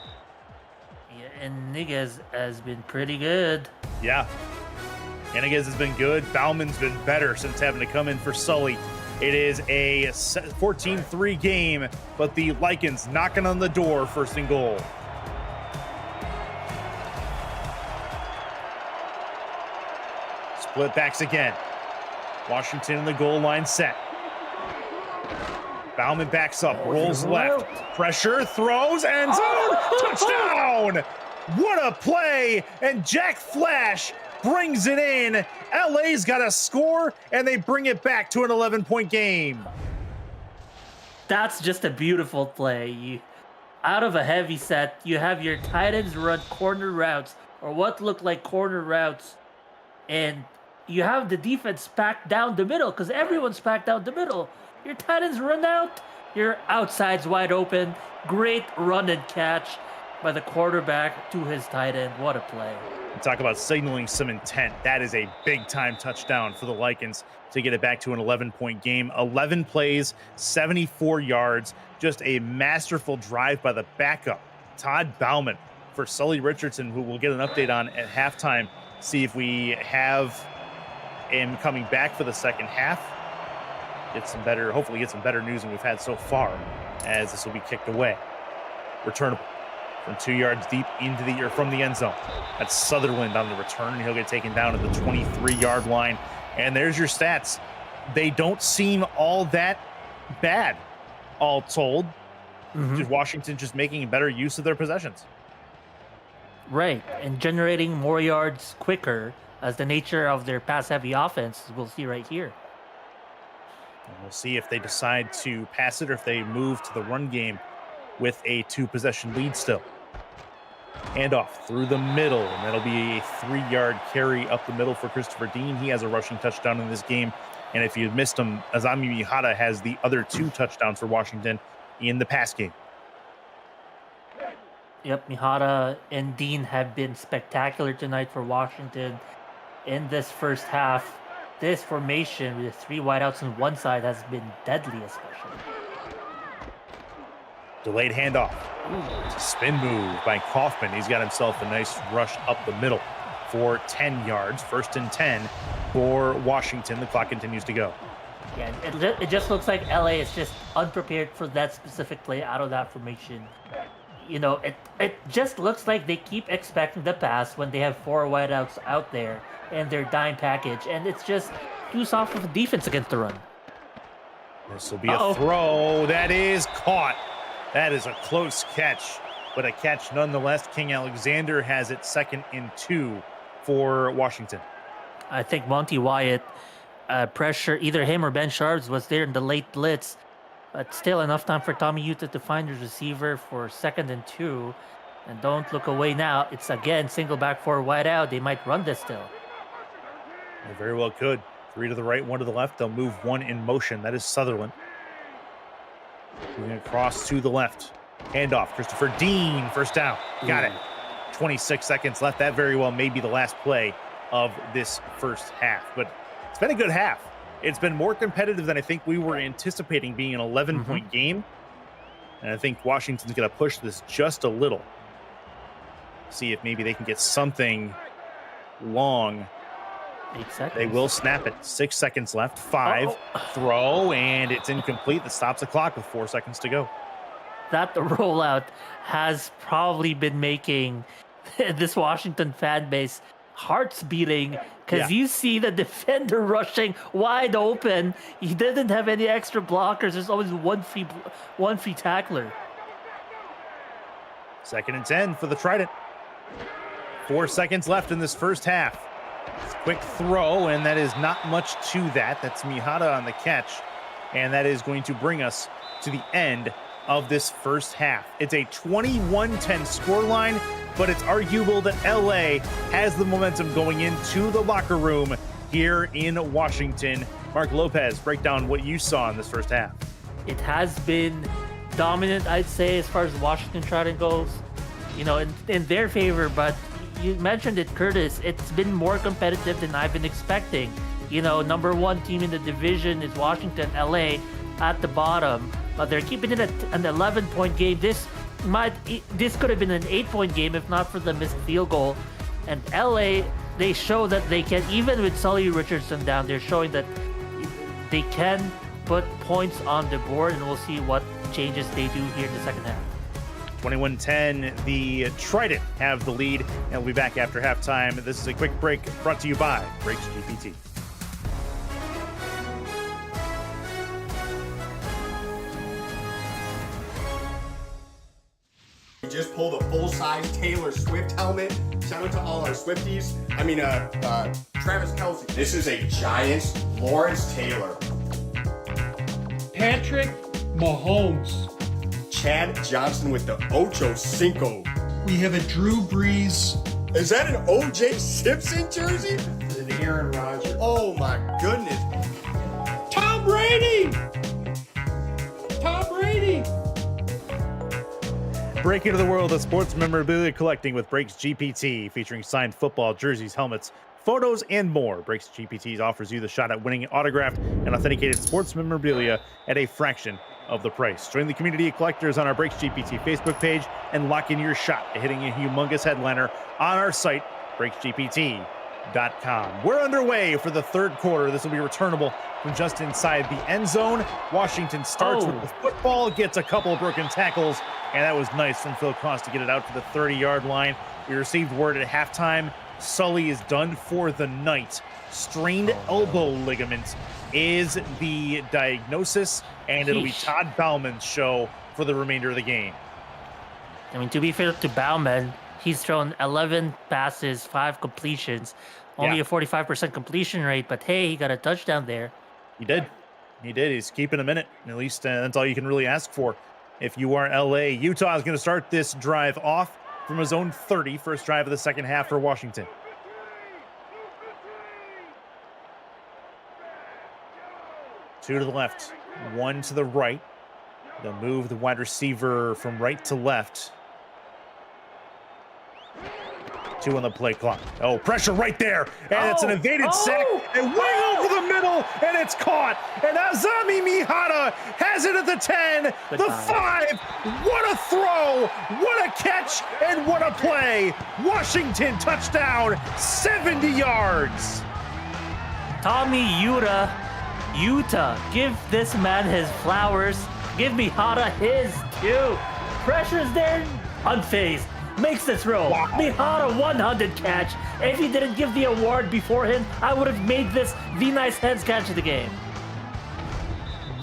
Yeah, and Iniguez has been pretty good. Yeah. Iniguez has been good. Bauman's been better since having to come in for Sully. It is a 14-3 game, but the Lycans knocking on the door, 1st and goal. Split backs again. Washington in the goal line set. Bowman backs up, rolls left. Pressure, throws, end zone, touchdown! What a play! And Jack Flash brings it in. LA's got a score, and they bring it back to an 11-point game. That's just a beautiful play. Out of a heavy set, you have your Titans run corner routes, or what look like corner routes, and you have the defense packed down the middle, because everyone's packed down the middle. Your Titans run out, your outside's wide open. Great run and catch by the quarterback to his tight end. What a play. Talk about signaling some intent. That is a big-time touchdown for the Lycans to get it back to an 11-point game. 11 plays, 74 yards. Just a masterful drive by the backup, Todd Bowman, for Sully Richardson, who we'll get an update on at halftime. See if we have him coming back for the second half. Hopefully get some better news than we've had so far, as this will be kicked away. Returnable from 2 yards deep from the end zone. That's Sutherland on the return, and he'll get taken down at the 23-yard line. And there's your stats. They don't seem all that bad, all told. Just Washington just making better use of their possessions. Right, and generating more yards quicker as the nature of their pass-heavy offense, we'll see right here. And we'll see if they decide to pass it or if they move to the run game with a 2-possession lead still. Handoff through the middle, and that'll be a 3-yard carry up the middle for Christopher Dean. He has a rushing touchdown in this game, and if you missed him, Azami Mihata has the other 2 touchdowns for Washington in the pass game. Yep, Mihata and Dean have been spectacular tonight for Washington in this first half. This formation with 3 wideouts on one side has been deadly, especially. Delayed handoff. It's a spin move by Kaufman. He's got himself a nice rush up the middle for 10 yards. 1st and 10 for Washington. The clock continues to go. Yeah, it just looks like LA is just unprepared for that specific play out of that formation. You know, it just looks like they keep expecting the pass when they have 4 wideouts out there and their dime package, and it's just too soft of a defense against the run. This will be a throw that is caught. That is a close catch, but a catch nonetheless. King Alexander has it 2nd and 2 for Washington. I think Monty Wyatt pressure, either him or Ben Sharps was there in the late blitz, but still enough time for Tommy Utah to find his receiver for 2nd and 2. And don't look away now. It's again single back 4 wide out. They might run this still. They very well could. 3 to the right, 1 to the left. They'll move 1 in motion. That is Sutherland. Moving across to the left. Handoff. Christopher Dean. First down. Got it. 26 seconds left. That very well may be the last play of this first half. But it's been a good half. It's been more competitive than I think we were anticipating being an 11-point game. And I think Washington's going to push this just a little. See if maybe they can get something long. 8 seconds. They will snap it. 6 seconds left. 5. Throw, and it's incomplete. That stops the clock with 4 seconds to go. That rollout has probably been making this Washington fan base hearts beating because Yeah. you see the defender rushing wide open. He didn't have any extra blockers. There's always one free tackler. 2nd and 10 for the Trident. 4 seconds left in this first half. Quick throw, and that is not much to that. That's Mihata on the catch, and that is going to bring us to the end of this first half. It's a 21-10 scoreline, but it's arguable that LA has the momentum going into the locker room here in Washington. Mark Lopez, break down what you saw in this first half. It has been dominant, I'd say, as far as Washington Trident goes, in their favor. But you mentioned it, Curtis. It's been more competitive than I've been expecting. Number one team in the division is Washington. LA at the bottom, but they're keeping it at an 11-point game. This could have been an 8-point game if not for the missed field goal. And LA, they show that they can, even with Sully Richardson down, they're showing that they can put points on the board, and we'll see what changes they do here in the second half. 21-10, the Trident have the lead, and we'll be back after halftime. This is a quick break brought to you by Breaks GPT. We just pulled a full-size Taylor Swift helmet. Shout out to all our Swifties. Travis Kelce. This is a Giants Lawrence Taylor. Patrick Mahomes. Chad Johnson with the Ocho Cinco. We have a Drew Brees. Is that an O.J. Simpson jersey? It's an Aaron Rodgers. Oh my goodness. Tom Brady! Tom Brady! Break into the world of sports memorabilia collecting with Breaks GPT, featuring signed football jerseys, helmets, photos, and more. Breaks GPT offers you the shot at winning autographed and authenticated sports memorabilia at a fraction of the price. Join the community of collectors on our Breaks GPT Facebook page and lock in your shot at hitting a humongous headliner on our site, breaksgpt.com. We're underway for the third quarter. This will be returnable from just inside the end zone. Washington starts with the football, gets a couple of broken tackles, and that was nice from Phil Koss to get it out to the 30-yard line. We received word at halftime Sully is done for the night. Strained elbow ligament is the diagnosis, and it'll be Todd Bowman's show for the remainder of the game. I mean, to be fair to Bowman, he's thrown 11 passes, 5 completions, only a 45% completion rate, but hey, he got a touchdown there. He did. He's keeping him in it. At least that's all you can really ask for. If you are LA, Utah is going to start this drive off from his own 30, first drive of the second half for Washington. Two to the left, one to the right. They'll move the wide receiver from right to left. 2 on the play clock. Oh, pressure right there. And it's an evaded sack. And way over the middle. And it's caught. And Azami Mihata has it at the 10, the 5. What a throw. What a catch. And what a play. Washington touchdown. 70 yards. Tommy Utah, give this man his flowers. Give Mihata his too. Pressure's there, unfazed. Makes the throw. Wow. Mihata 100 catch. If he didn't give the award beforehand, I would have made this the nice hands catch of the game.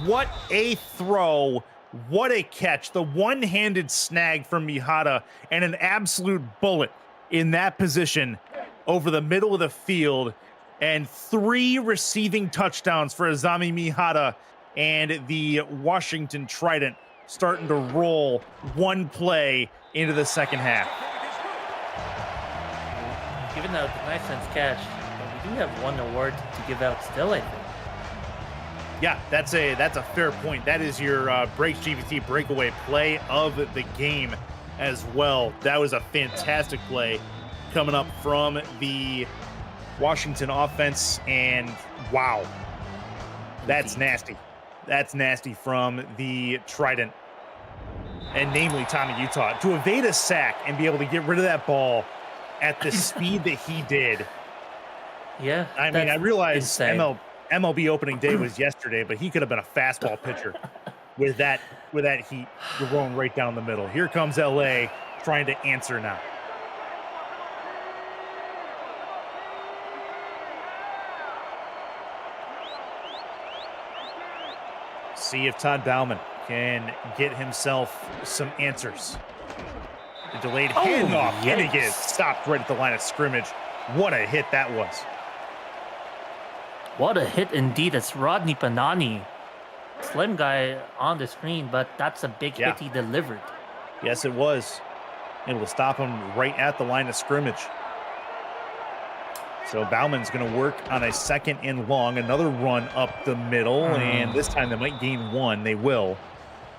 What a throw. What a catch. The one-handed snag from Mihata and an absolute bullet in that position over the middle of the field. And 3 receiving touchdowns for Azami Mihata, and the Washington Trident starting to roll one play into the second half. Given that the nice sense catch, we do have one award to give out still, I think. Yeah, that's a fair point. That is your Breaks GPT breakaway play of the game as well. That was a fantastic play coming up from the Washington offense, and wow, that's nasty. That's nasty from the Trident, and namely Tommy Utah, to evade a sack and be able to get rid of that ball at the speed that he did. Yeah, I mean, I realize MLB opening day was yesterday, but he could have been a fastball pitcher with that heat going right down the middle. Here comes LA trying to answer now. see if Todd Bowman can get himself some answers. The delayed handoff. And he gets stopped right at the line of scrimmage. What a hit that was. What a hit indeed. It's Rodney Panani. Slim guy on the screen, but that's a big hit he delivered. Yes, it was. Able to stop him right at the line of scrimmage. So Bowman's going to work on a 2nd and long. Another run up the middle, and this time they might gain 1. They will.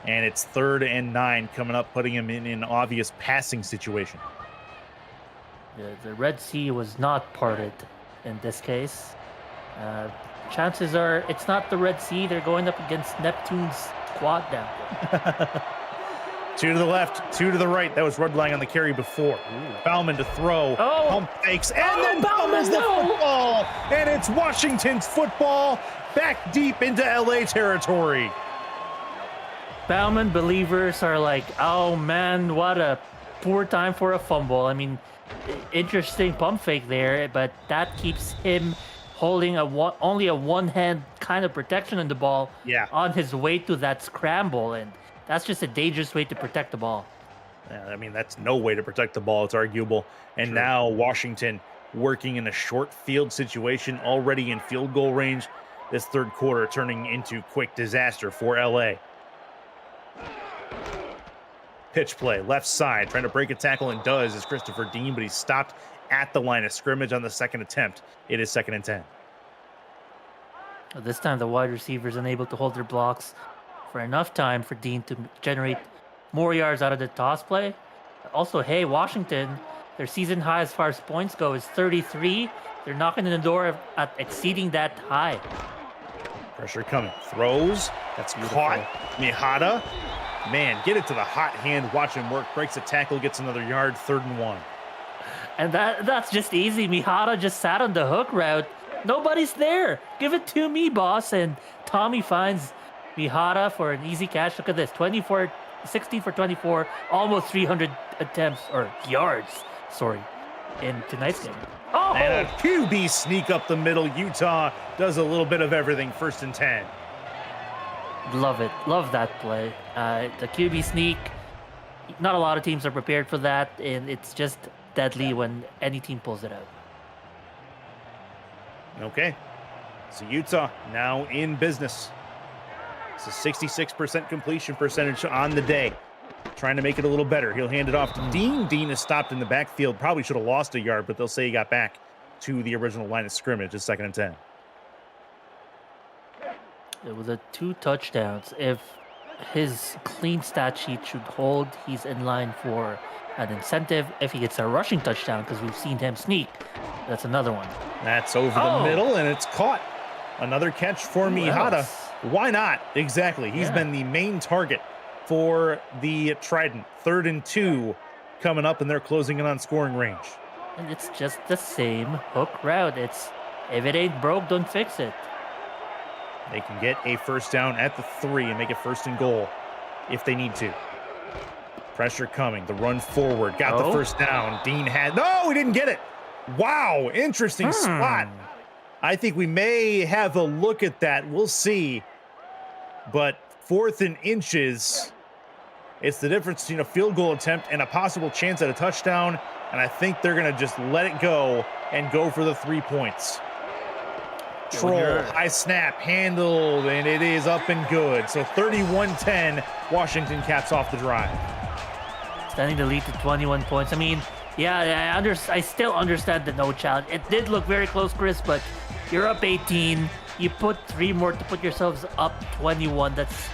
And it's 3rd and 9 coming up, putting him in an obvious passing situation. The Red Sea was not parted in this case. Chances are it's not the Red Sea. They're going up against Neptune's quad down there. 2 to the left, 2 to the right. That was Rudline on the carry before. Bowman to throw, pump fakes, and then Bowman's the football. And it's Washington's football back deep into LA territory. Bowman believers are like, oh man, what a poor time for a fumble. I mean, interesting pump fake there, but that keeps him holding only a one-hand kind of protection on the ball on his way to that scramble, and that's just a dangerous way to protect the ball. Yeah, I mean, that's no way to protect the ball. It's arguable. And now Washington working in a short field situation, already in field goal range. This 3rd quarter turning into quick disaster for LA. Pitch play, left side, trying to break a tackle, and does is Christopher Dean, but he's stopped at the line of scrimmage on the 2nd attempt. It is 2nd and 10. This time the wide receivers unable to hold their blocks for enough time for Dean to generate more yards out of the toss play. Also, hey, Washington, their season high as far as points go is 33. They're knocking on the door at exceeding that high. Pressure coming. Throws. That's caught. Mihata. Man, get it to the hot hand. Watch him work. Breaks a tackle. Gets another yard. 3rd and 1. And that's just easy. Mihata just sat on the hook route. Nobody's there. Give it to me, boss. And Tommy finds Mihata for an easy catch. Look at this. 16 for 24. Almost 300 attempts or yards. Sorry. In tonight's game. Oh! And a QB sneak up the middle. Utah does a little bit of everything. 1st and 10. Love it. Love that play. The QB sneak. Not a lot of teams are prepared for that, and it's just deadly when any team pulls it out. Okay. So Utah now in business. It's a 66% completion percentage on the day. Trying to make it a little better. He'll hand it off to Dean. Dean is stopped in the backfield. Probably should have lost a yard, but they'll say he got back to the original line of scrimmage. It's 2nd and 10. It was a 2 touchdowns. If his clean stat sheet should hold, he's in line for an incentive. If he gets a rushing touchdown, because we've seen him sneak, that's another one. That's over the middle, and it's caught. Another catch for Mihata. Why not? Exactly. He's been the main target for the Trident. 3rd and 2 coming up, and they're closing in on scoring range. And it's just the same hook route. It's, if it ain't broke, don't fix it. They can get a 1st down at the 3 and make it 1st and goal if they need to. Pressure coming. The run forward. Got the 1st down. Dean had... No, he didn't get it. Wow. Interesting spot. I think we may have a look at that. We'll see. But 4th and inches. It's the difference between a field goal attempt and a possible chance at a touchdown. And I think they're going to just let it go and go for the 3 points. Troll, high snap, handled, and it is up and good. So 31-10, Washington caps off the drive. Standing the lead to 21 points. I mean, yeah, I still understand the no challenge. It did look very close, Chris, but you're up 18. You put 3 more to put yourselves up 21. That's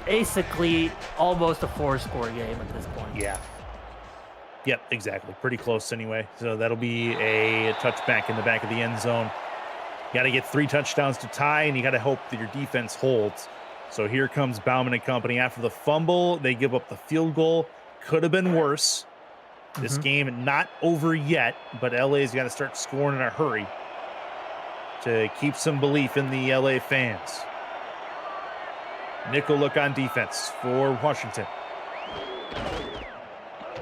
basically almost a 4-score game at this point. Yeah. Yep, exactly. Pretty close anyway. So that'll be a touchback in the back of the end zone. You got to get 3 touchdowns to tie, and you got to hope that your defense holds. So here comes Bowman and company. After the fumble, they give up the field goal. Could have been worse. This game not over yet, but LA's got to start scoring in a hurry to keep some belief in the LA fans. Nickel look on defense for Washington.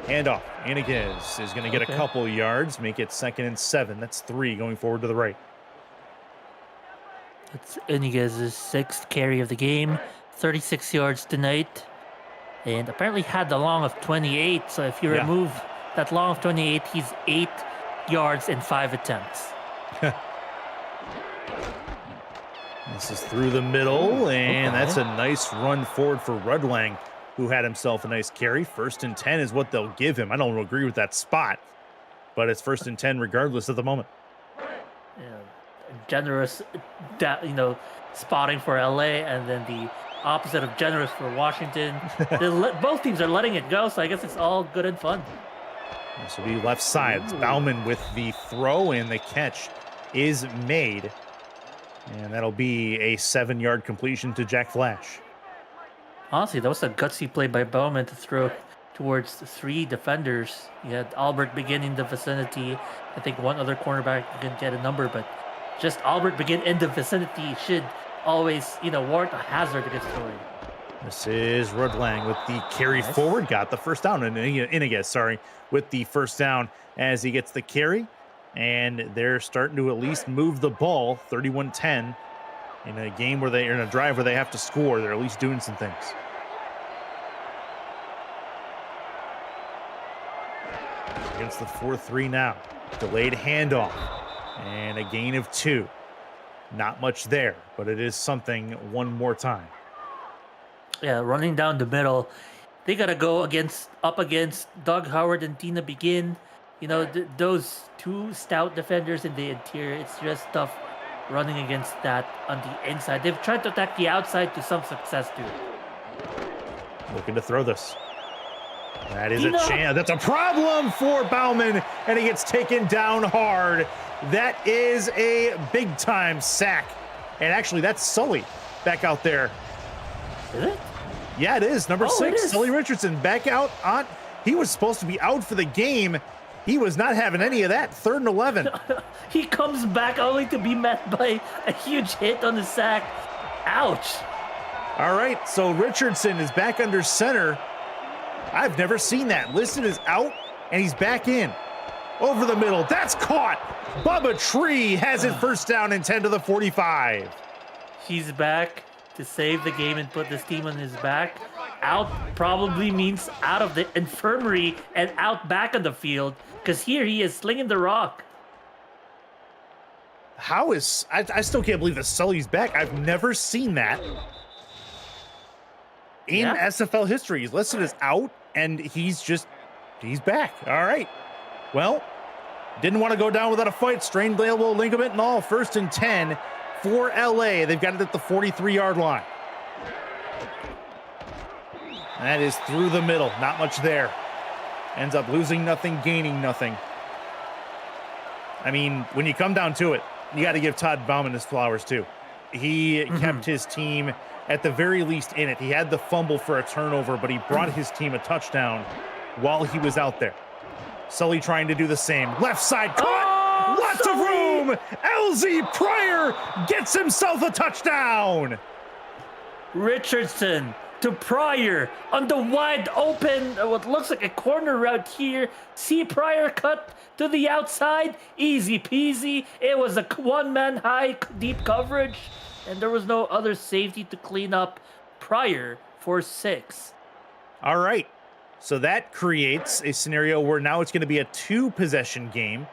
Handoff. Iniguez is going to get a couple yards, make it 2nd and 7. That's 3 going forward to the right. It's Iniguez's 6th carry of the game. 36 yards tonight, and apparently had the long of 28. So if you Yeah. remove that long of 28, he's 8 yards in 5 attempts. This is through the middle, and Okay. that's a nice run forward for Rudlang, who had himself a nice carry. 1st and 10 is what they'll give him. I don't agree with that spot, but it's 1st and 10 regardless at the moment. Generous, spotting for LA, and then the opposite of generous for Washington. Both teams are letting it go, so I guess it's all good and fun. This will be left side. It's Bowman with the throw, and the catch is made. And that'll be a 7-yard completion to Jack Flash. Honestly, that was a gutsy play by Bowman to throw towards 3 defenders. You had Albert begin in the vicinity. I think one other cornerback can get a number, but just Albert begin in the vicinity should always, warrant a hazard against throwing. This is Rudlang with the carry forward. Got the first down. And Iniguez, with the first down as he gets the carry. And they're starting to at least move the ball. 31-10 in a game where in a drive where they have to score. They're at least doing some things. Against the 4-3 now. Delayed handoff. And a gain of 2. Not much there, but it is something one more time. Yeah, running down the middle. They got to go up against Doug Howard and Tina Begin. Those 2 stout defenders in the interior, it's just tough running against that on the inside. They've tried to attack the outside to some success, too. Looking to throw this. That is a chance. That's a problem for Bowman, and he gets taken down hard. That is a big-time sack. And actually, that's Sully back out there. Is it? Yeah, it is. Number 6, it is. Sully Richardson, back out on. He was supposed to be out for the game. He was not having any of that. 3rd and 11. He comes back only to be met by a huge hit on the sack. Ouch. All right, so Richardson is back under center. I've never seen that. Liston is out, and he's back in. Over the middle. That's caught. Bubba Tree has it first down and 10 to the 45. He's back to save the game and put this team on his back. Out probably means out of the infirmary and out back on the field, because here he is slinging the rock. I still can't believe that Sully's back. I've never seen that in SFL history. He's listed as out, and he's back. All right. Well, didn't want to go down without a fight. Strained elbow ligament and all. 1st and 10 for LA. They've got it at the 43-yard line. That is through the middle. Not much there. Ends up losing nothing, gaining nothing. I mean, when you come down to it, you got to give Todd Bowman his flowers, too. He kept his team, at the very least, in it. He had the fumble for a turnover, but he brought his team a touchdown while he was out there. Sully trying to do the same. Left side caught. Lots of room. LZ Pryor gets himself a touchdown. Richardson to Pryor on the wide open, what looks like a corner route here. See Pryor cut to the outside. Easy peasy. It was a one-man high deep coverage, and there was no other safety to clean up. Pryor for 6. All right. So that creates a scenario where now it's going to be a 2-possession game.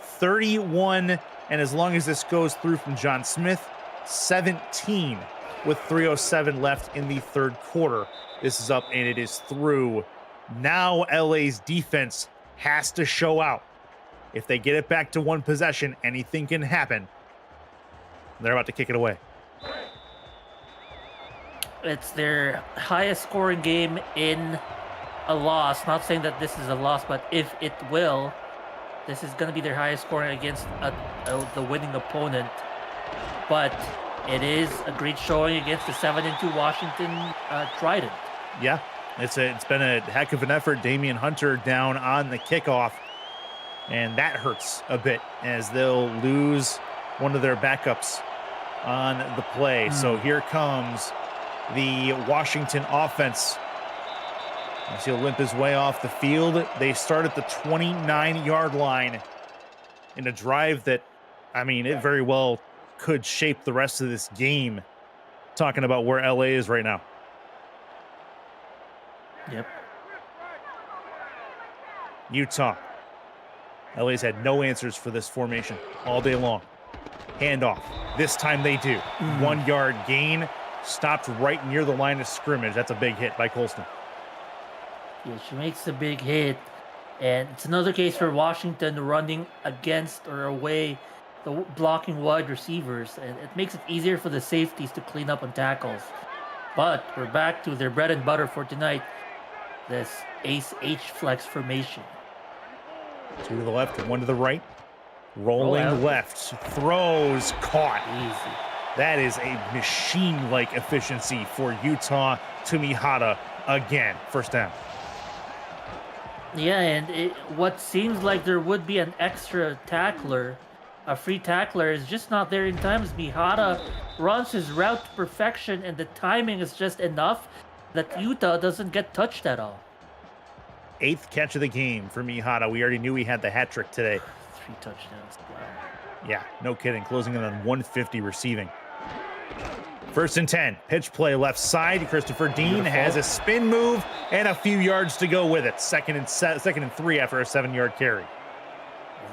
31, and as long as this goes through from John Smith, 17 with 3:07 left in the 3rd quarter. This is up, and it is through. Now LA's defense has to show out. If they get it back to 1 possession, anything can happen. They're about to kick it away. It's their highest scoring game in a loss. Not saying that this is a loss, but if it will, this is going to be their highest scoring against the winning opponent. But it is a great showing against the 7-2 Washington Trident. Yeah, it's been a heck of an effort. Damian Hunter down on the kickoff, and that hurts a bit as they'll lose one of their backups on the play. So here comes the Washington offense. As he'll limp his way off the field. They start at the 29-yard line in a drive that, I mean, it very well could shape the rest of this game. talking about where LA is right now. Yep. Utah. LA's had no answers for this formation all day long. Handoff. This time they do. 1 yard gain. Stopped right near the line of scrimmage. That's a big hit by Colston. Yeah, she makes a big hit. And it's another case for Washington running against or away the blocking wide receivers. And it makes it easier for the safeties to clean up on tackles. But we're back to their bread and butter for tonight. This ace H-flex formation. 2 to the left and 1 to the right. Rolling left. Throws. Caught. Easy. That is a machine-like efficiency for Utah. Tumihata again. First down. Yeah, and what seems like there would be an extra tackler, a free tackler, is just not there in time as Mihata runs his route to perfection, and the timing is just enough that Utah doesn't get touched at all. 8th catch of the game for Mihata. We already knew he had the hat trick today. 3 touchdowns. Wow. Yeah, no kidding. Closing in on 150 receiving. 1st and 10. Pitch play left side. Christopher Dean has a spin move and a few yards to go with it. Second and 3 after a 7-yard carry.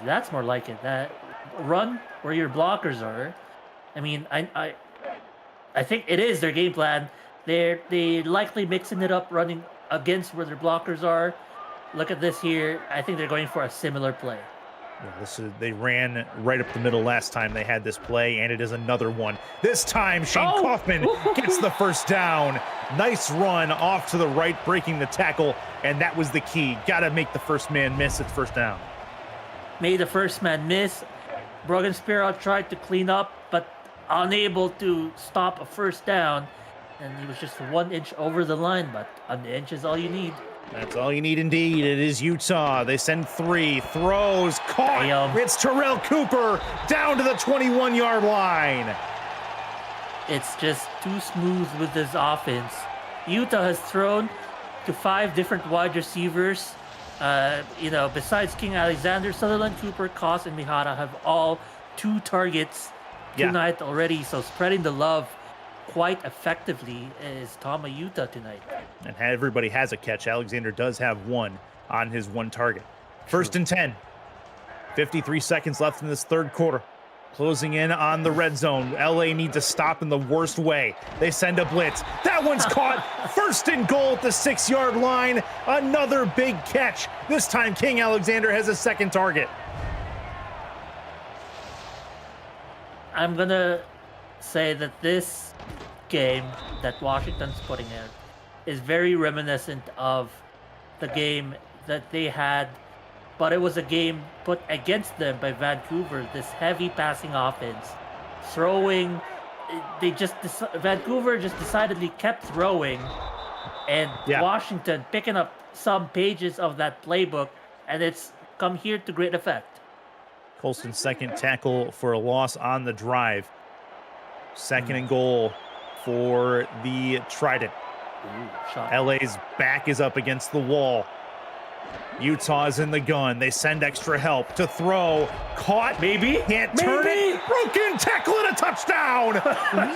That's more like it. That run where your blockers are. I mean, I think it is their game plan. They likely mixing it up, running against where their blockers are. Look at this here. I think they're going for a similar play. Yeah, they ran right up the middle last time they had this play, and it is another one. This time, Shane Kaufman gets the first down. Nice run off to the right, breaking the tackle, and that was the key. Got to make the first man miss. It's first down. Made the first man miss. Brogan Spiro tried to clean up, but unable to stop a first down. And he was just 1 inch over the line, but an inch is all you need. That's all you need indeed. It is Utah. They send 3. Throws. Caught. Damn. It's Terrell Cooper down to the 21-yard line. It's just too smooth with this offense. Utah has thrown to 5 different wide receivers. Besides King Alexander, Sutherland, Cooper, Koss, and Mihata have all 2 targets tonight already. So spreading the love quite effectively is Tama Utah tonight. And everybody has a catch. Alexander does have 1 on his 1 target. 1st and 10. 53 seconds left in this 3rd quarter. Closing in on the red zone. LA need to stop in the worst way. They send a blitz. That one's caught. 1st and goal at the 6-yard line. Another big catch. This time King Alexander has a 2nd target. I'm going to say that this game that Washington's putting out is very reminiscent of the game that they had, but it was a game put against them by Vancouver. This heavy passing offense, throwing. Vancouver just decidedly kept throwing, and Washington picking up some pages of that playbook, and it's come here to great effect. Colston's 2nd tackle for a loss on the drive. 2nd and goal for the Trident. LA's back is up against the wall. Utah's in the gun. They send extra help to throw. Caught. Maybe. Can't turn it. Broken tackle and a touchdown.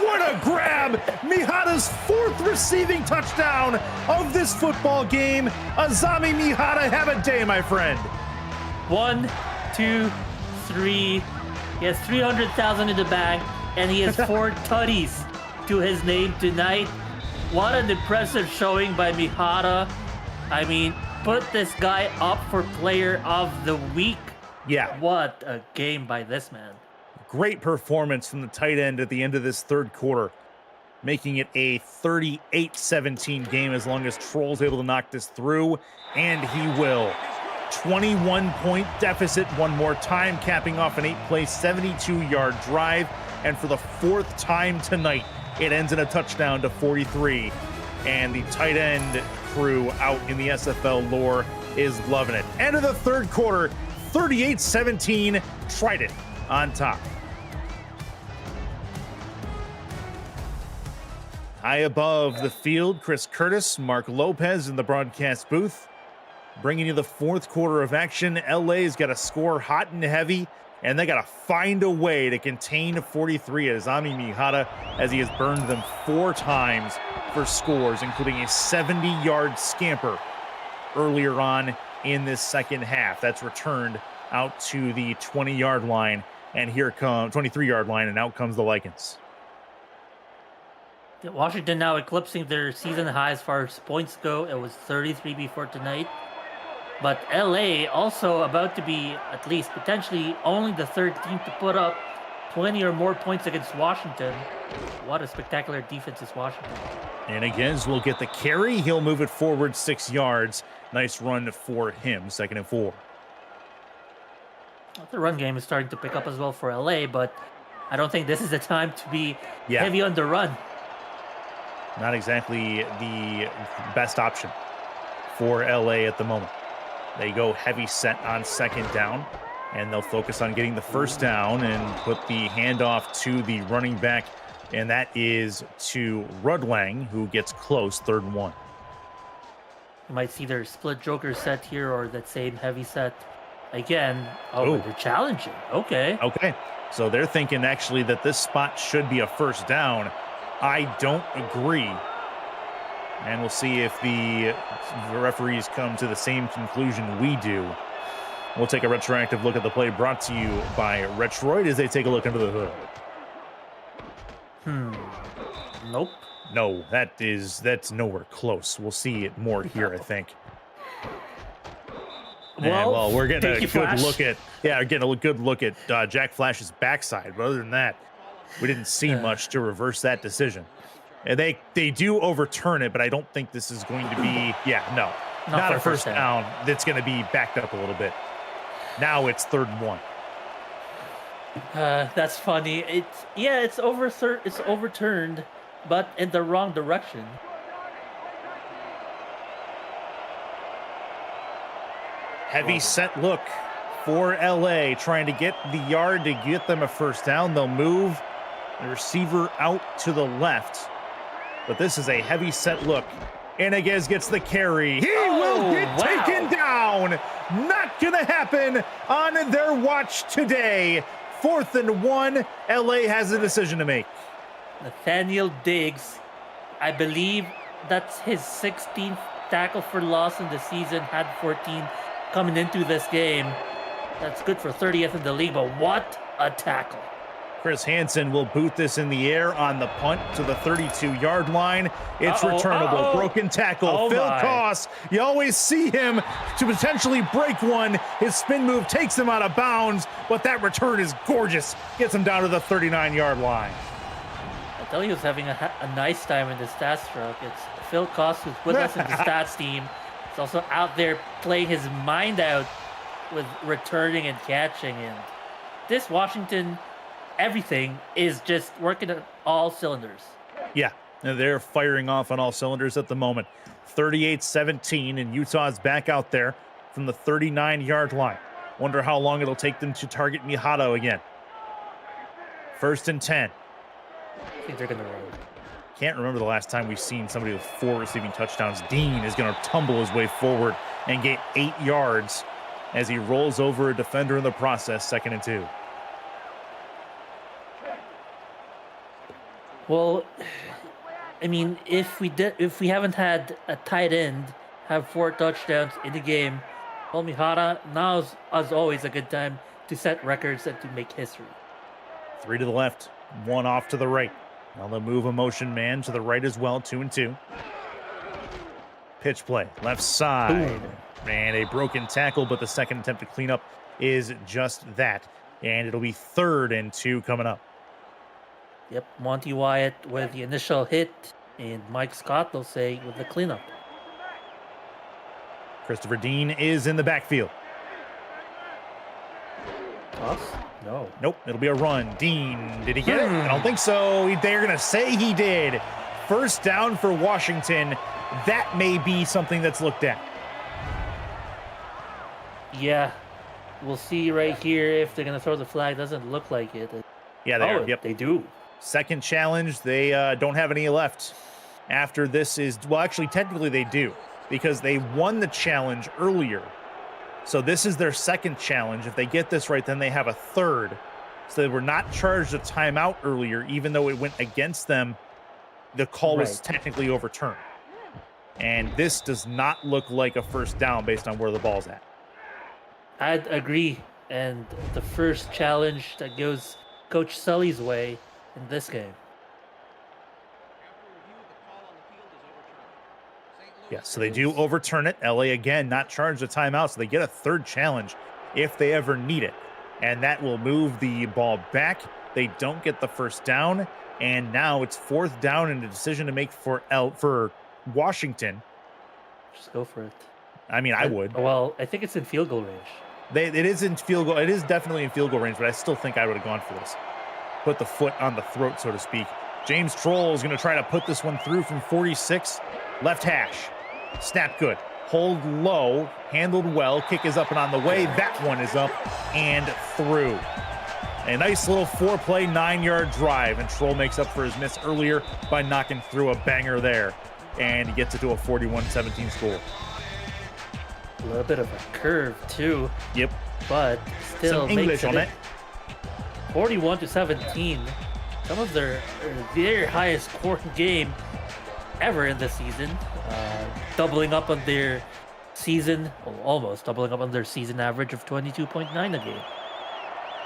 What a grab. Mihata's 4th receiving touchdown of this football game. Azami Mihata, have a day, my friend. 1, 2, 3. He has 300,000 in the bag, and he has 4 tutties to his name tonight. What an impressive showing by Mihata. I mean, put this guy up for player of the week. Yeah. What a game by this man. Great performance from the tight end at the end of this 3rd quarter, making it a 38-17 game as long as Troll's able to knock this through, and he will. 21-point deficit one more time, capping off an 8-play, 72-yard drive, and for the 4th time tonight, it ends in a touchdown to 43. And the tight end crew out in the SFL lore is loving it. End of the 3rd quarter, 38-17, Trident on top. High above the field, Chris Curtis, Mark Lopez in the broadcast booth, bringing you the 4th quarter of action. LA's got a score hot and heavy. And they got to find a way to contain 43 Azami Mihata as he has burned them 4 times for scores, including a 70-yard scamper earlier on in this second half. That's returned out to the 20-yard line, and here comes 23-yard line, and out comes the Lycans. Washington now eclipsing their season high as far as points go. It was 33 before tonight. But LA also about to be, at least potentially, only the third team to put up 20 or more points against Washington. What a spectacular defense is Washington. And again, will get the carry. He'll move it forward 6 yards. Nice run for him, 2nd and 4. The run game is starting to pick up as well for LA, but I don't think this is the time to be heavy on the run. Not exactly the best option for LA at the moment. They go heavy set on 2nd down, and they'll focus on getting the 1st down and put the handoff to the running back, and that is to Rudlang, who gets close, 3rd and 1. You might see their split joker set here or that same heavy set again. Oh, they're challenging. Okay. Okay. So they're thinking actually that this spot should be a 1st down. I don't agree. And we'll see if the referees come to the same conclusion we do. We'll take a retroactive look at the play brought to you by Retroid as they take a look under the hood. Nope. No, that's nowhere close. We'll see it more here, I think. Well, we're getting a good Flash. look at getting a good look at Jack Flash's backside. But other than that, we didn't see much to reverse that decision. And they do overturn it, but I don't think this is going to be not a 1st down. That's going to be backed up a little bit. Now it's 3rd and 1. That's funny. It's overturned, but in the wrong direction. Heavy set look for LA, trying to get the yard to get them a 1st down. They'll move the receiver out to the left. But this is a heavy set look. Iniguez gets the carry. He will get taken down. Not going to happen on their watch today. 4th and 1. LA has a decision to make. Nathaniel Diggs, I believe that's his 16th tackle for loss in the season, had 14 coming into this game. That's good for 30th in the league, but what a tackle. Chris Hansen will boot this in the air on the punt to the 32-yard line. It's returnable. Broken tackle. Phil Koss. You always see him to potentially break one. His spin move takes him out of bounds, but that return is gorgeous. Gets him down to the 39-yard line. I tell you, he was having a nice time in the stats truck. It's Phil Koss who's with us in the stats team. He's also out there playing his mind out with returning and catching. And this Washington, everything is just working at all cylinders. Yeah, they're firing off on all cylinders at the moment. 38-17, and Utah's back out there from the 39-yard line. Wonder how long it'll take them to target Mihata again. 1st and 10. I think they're going to run. Can't remember the last time we've seen somebody with 4 receiving touchdowns. Dean is going to tumble his way forward and get 8 yards as he rolls over a defender in the process. 2nd and 2. Well, I mean, if we haven't had a tight end have 4 touchdowns in the game, well, Mihata, now's as always a good time to set records and to make history. 3 to the left, 1 off to the right. Now they'll move a motion man to the right as well. 2 and 2. Pitch play, left side. Ooh. And a broken tackle, but the second attempt to clean up is just that. And it'll be 3rd and 2 coming up. Yep, Monty Wyatt with the initial hit, and Mike Scott, they'll say, with the cleanup. Christopher Dean is in the backfield. Toss? No. Nope, it'll be a run. Dean, did he get it? I don't think so. They're going to say he did. 1st down for Washington. That may be something that's looked at. Yeah, we'll see right here if they're going to throw the flag. Doesn't look like it. Yeah, they are. Yep, they do. Second challenge, they don't have any left. After this is, well, actually, technically they do, because they won the challenge earlier. So this is their second challenge. If they get this right, then they have a third. So they were not charged a timeout earlier, even though it went against them. The call was technically overturned. And this does not look like a first down based on where the ball's at. I'd agree. And the first challenge that goes Coach Sully's way in this game. Yeah, so they do overturn it. LA, again, not charged a timeout, so they get a third challenge if they ever need it. And that will move the ball back. They don't get the first down, and now it's fourth down and a decision to make for Washington. Just go for it. I mean, I would. Well, I think it's in field goal range. It is in field goal. It is definitely in field goal range, but I still think I would have gone for this. Put the foot on the throat, so to speak. James Troll is going to try to put this one through from 46. Left hash. Snap good. Hold low. Handled well. Kick is up and on the way. That one is up and through. A nice little 4-play, 9-yard drive. And Troll makes up for his miss earlier by knocking through a banger there. And he gets it to a 41-17 score. A little bit of a curve, too. Yep. But still some English on it. 41-17. Some of their highest scoring game ever in the season. Doubling up on their season, well, almost doubling up on their season average of 22.9 a game.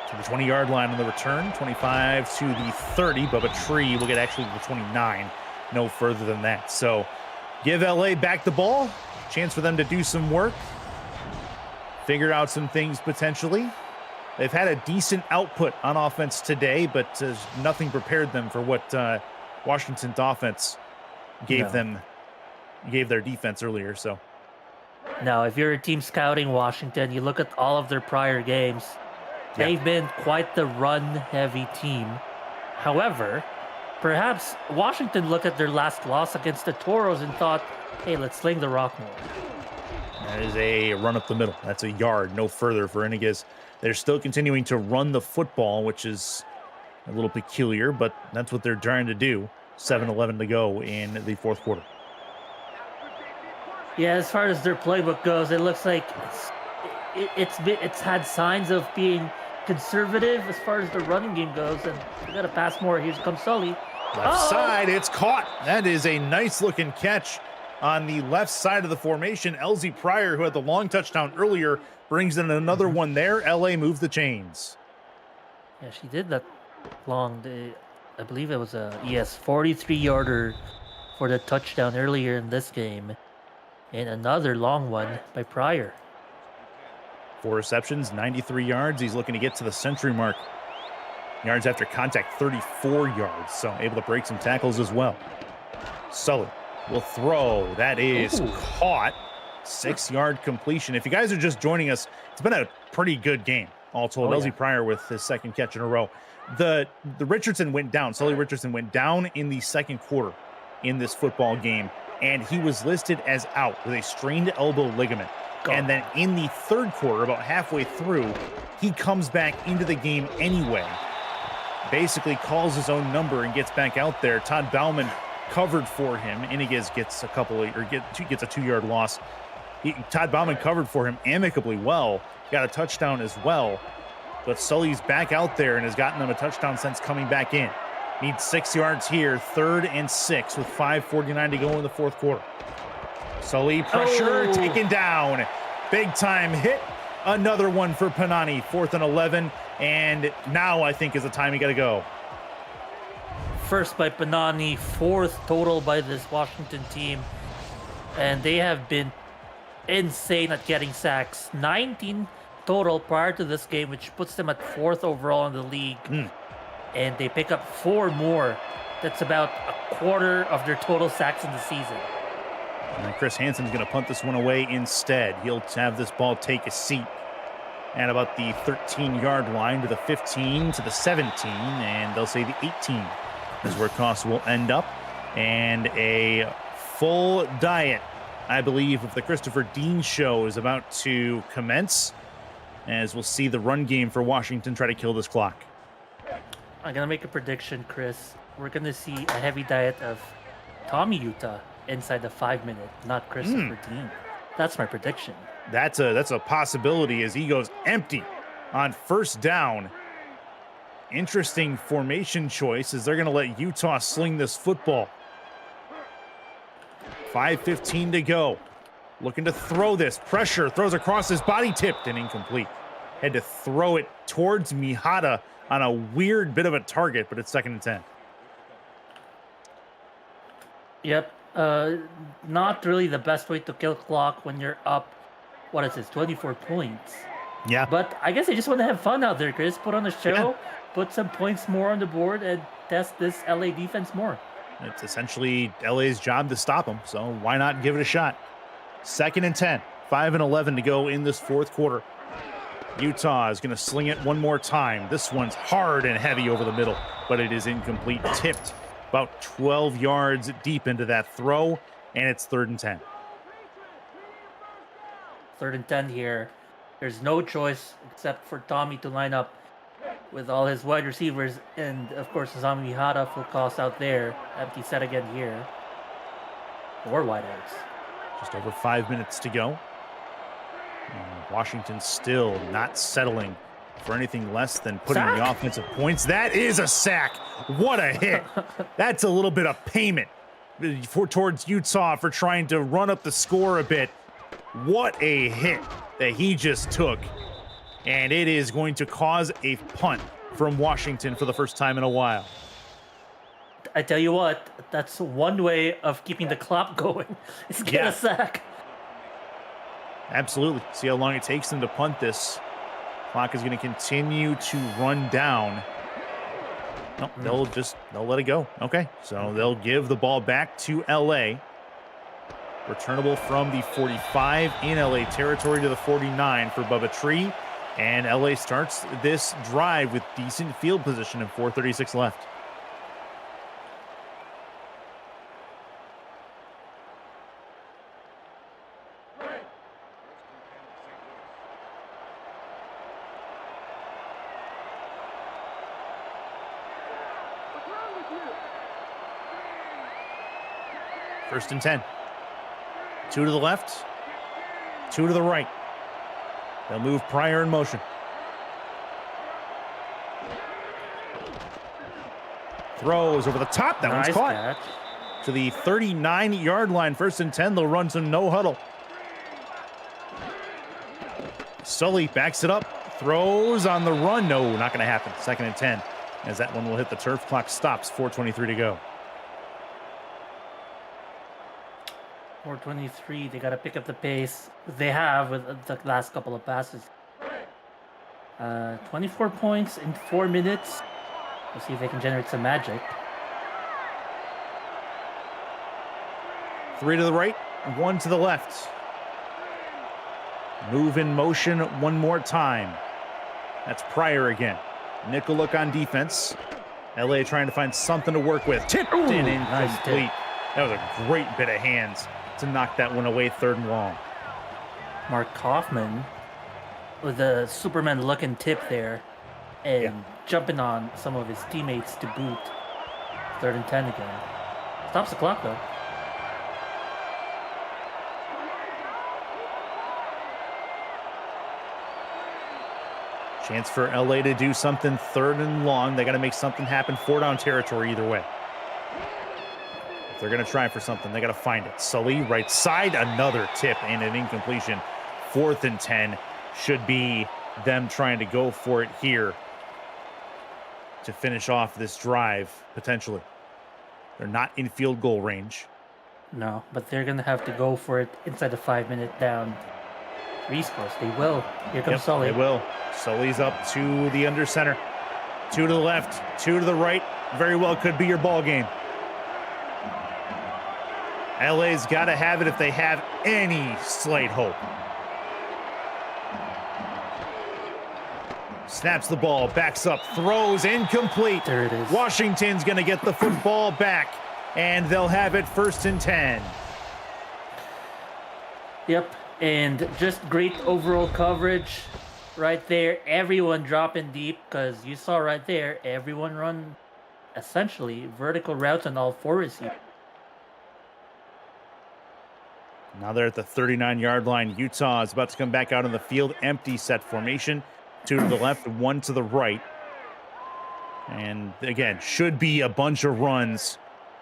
To the 20-yard line on the return, 25 to the 30. Bubba Tree will get actually to the 29. No further than that. So give LA back the ball. Chance for them to do some work. Figure out some things potentially. They've had a decent output on offense today, but nothing prepared them for what Washington's offense gave their defense earlier. So now, if you're a team scouting Washington, you look at all of their prior games. They've been quite the run-heavy team. However, perhaps Washington looked at their last loss against the Toros and thought, hey, let's sling the rock more. That is a run up the middle. That's a yard, no further for Iniguez. They're still continuing to run the football, which is a little peculiar, but that's what they're trying to do. 7:11 to go in the fourth quarter. Yeah, as far as their playbook goes, it looks like it's had signs of being conservative as far as the running game goes, and we got to pass more. Here comes Sully. Left side, it's caught. That is a nice-looking catch on the left side of the formation. Elsie Pryor, who had the long touchdown earlier, brings in another one there. LA moved the chains. Yeah, she did that long. I believe it was a 43-yarder for the touchdown earlier in this game, and another long one by Pryor. 4 receptions, 93 yards. He's looking to get to the century mark. Yards after contact, 34 yards. So able to break some tackles as well. Sully will throw. That is caught. 6-yard completion. If you guys are just joining us, it's been a pretty good game, all told. Elsie Pryor with his second catch in a row. The Richardson went down. Sully Richardson went down in the second quarter in this football game, and he was listed as out with a strained elbow ligament. And then in the third quarter, about halfway through, he comes back into the game anyway. Basically calls his own number and gets back out there. Todd Bowman covered for him. Iniguez gets a 2-yard loss. Todd Bowman covered for him amicably well. Got a touchdown as well. But Sully's back out there and has gotten them a touchdown since coming back in. Needs 6 yards here. 3rd and 6 with 5:49 to go in the fourth quarter. Sully pressure taken down. Big time hit. Another one for Panani. 4th and 11. And now I think is the time you got to go. First by Panani, 4th total by this Washington team. And they have been insane at getting sacks. 19 total prior to this game, which puts them at 4th overall in the league. And they pick up 4 more. That's about a quarter of their total sacks in the season. And Chris Hansen's going to punt this one away instead. He'll have this ball take a seat at about the 13-yard line to the 15 to the 17, and they'll say the 18 is where Cost will end up. And a full diet, I believe, of the Christopher Dean show is about to commence, as we'll see the run game for Washington try to kill this clock. I'm going to make a prediction, Chris. We're going to see a heavy diet of Tommy Utah inside the 5 minute, not Christopher Dean. That's my prediction. That's a possibility as he goes empty on first down. Interesting formation choice as they're going to let Utah sling this football. 5:15 to go. Looking to throw this. Pressure. Throws across his body. Tipped and incomplete. Had to throw it towards Mihata on a weird bit of a target, but it's 2nd and 10. Yep. Not really the best way to kill clock when you're up, what is this, 24 points. Yeah. But I guess they just want to have fun out there, Chris. Put on a show, put some points more on the board, and test this LA defense more. It's essentially LA's job to stop them, so why not give it a shot? 2nd and 10, 5:11 to go in this 4th quarter. Utah is going to sling it one more time. This one's hard and heavy over the middle, but it is incomplete, tipped about 12 yards deep into that throw, and it's 3rd and 10. 3rd and 10 here. There's no choice except for Tommy to line up with all his wide receivers, and of course Zami Mihata full cost out there. Empty set again here. 4 wideouts. Just over 5 minutes to go. Washington still not settling for anything less than putting the offensive points. That is a sack. What a hit. That's a little bit of payment towards Utah for trying to run up the score a bit. What a hit that he just took. And it is going to cause a punt from Washington for the first time in a while. I tell you what, that's one way of keeping the clock going. Is get a sack. Absolutely. See how long it takes them to punt this. Clock is going to continue to run down. No, they'll let it go. Okay, so they'll give the ball back to LA. Returnable from the 45 in LA territory to the 49 for Bubba Tree. And LA starts this drive with decent field position and 4:36 left. First and 10. 2 to the left, 2 to the right. They'll move Pryor in motion. Throws over the top. That one's caught. Catch. To the 39-yard line. 1st and 10. They'll run some no huddle. Sully backs it up. Throws on the run. No, not going to happen. 2nd and 10. As that one will hit the turf. Clock stops. 4:23 to go. 4:23. They got to pick up the pace. They have with the last couple of passes. 24 points in 4 minutes. We'll see if they can generate some magic. 3 to the right, 1 to the left. Move in motion one more time. That's Pryor again. Nickel look on defense. LA trying to find something to work with. Tipped and incomplete. That was a great bit of hands to knock that one away, 3rd and long. Mark Kaufman with a Superman looking tip there and jumping on some of his teammates to boot. 3rd and 10 again. Stops the clock though. Chance for LA to do something 3rd and long. They got to make something happen. 4-down territory either way. If they're going to try for something, they got to find it. Sully, right side, another tip and an incompletion. 4th and 10 should be them trying to go for it here to finish off this drive, potentially. They're not in field goal range. No, but they're going to have to go for it inside the 5-minute down. Rescores, they will. Here comes Sully. They will. Sully's up to the under center. 2 to the left, 2 to the right. Very well could be your ball game. LA's got to have it if they have any slight hope. Snaps the ball, backs up, throws, incomplete. There it is. Washington's going to get the football back, and they'll have it 1st and 10. Yep, and just great overall coverage right there. Everyone dropping deep because you saw right there, everyone run essentially vertical routes on all 4 receivers. Now they're at the 39-yard line. Utah is about to come back out on the field. Empty set formation. 2 to the left, 1 to the right. And again, should be a bunch of runs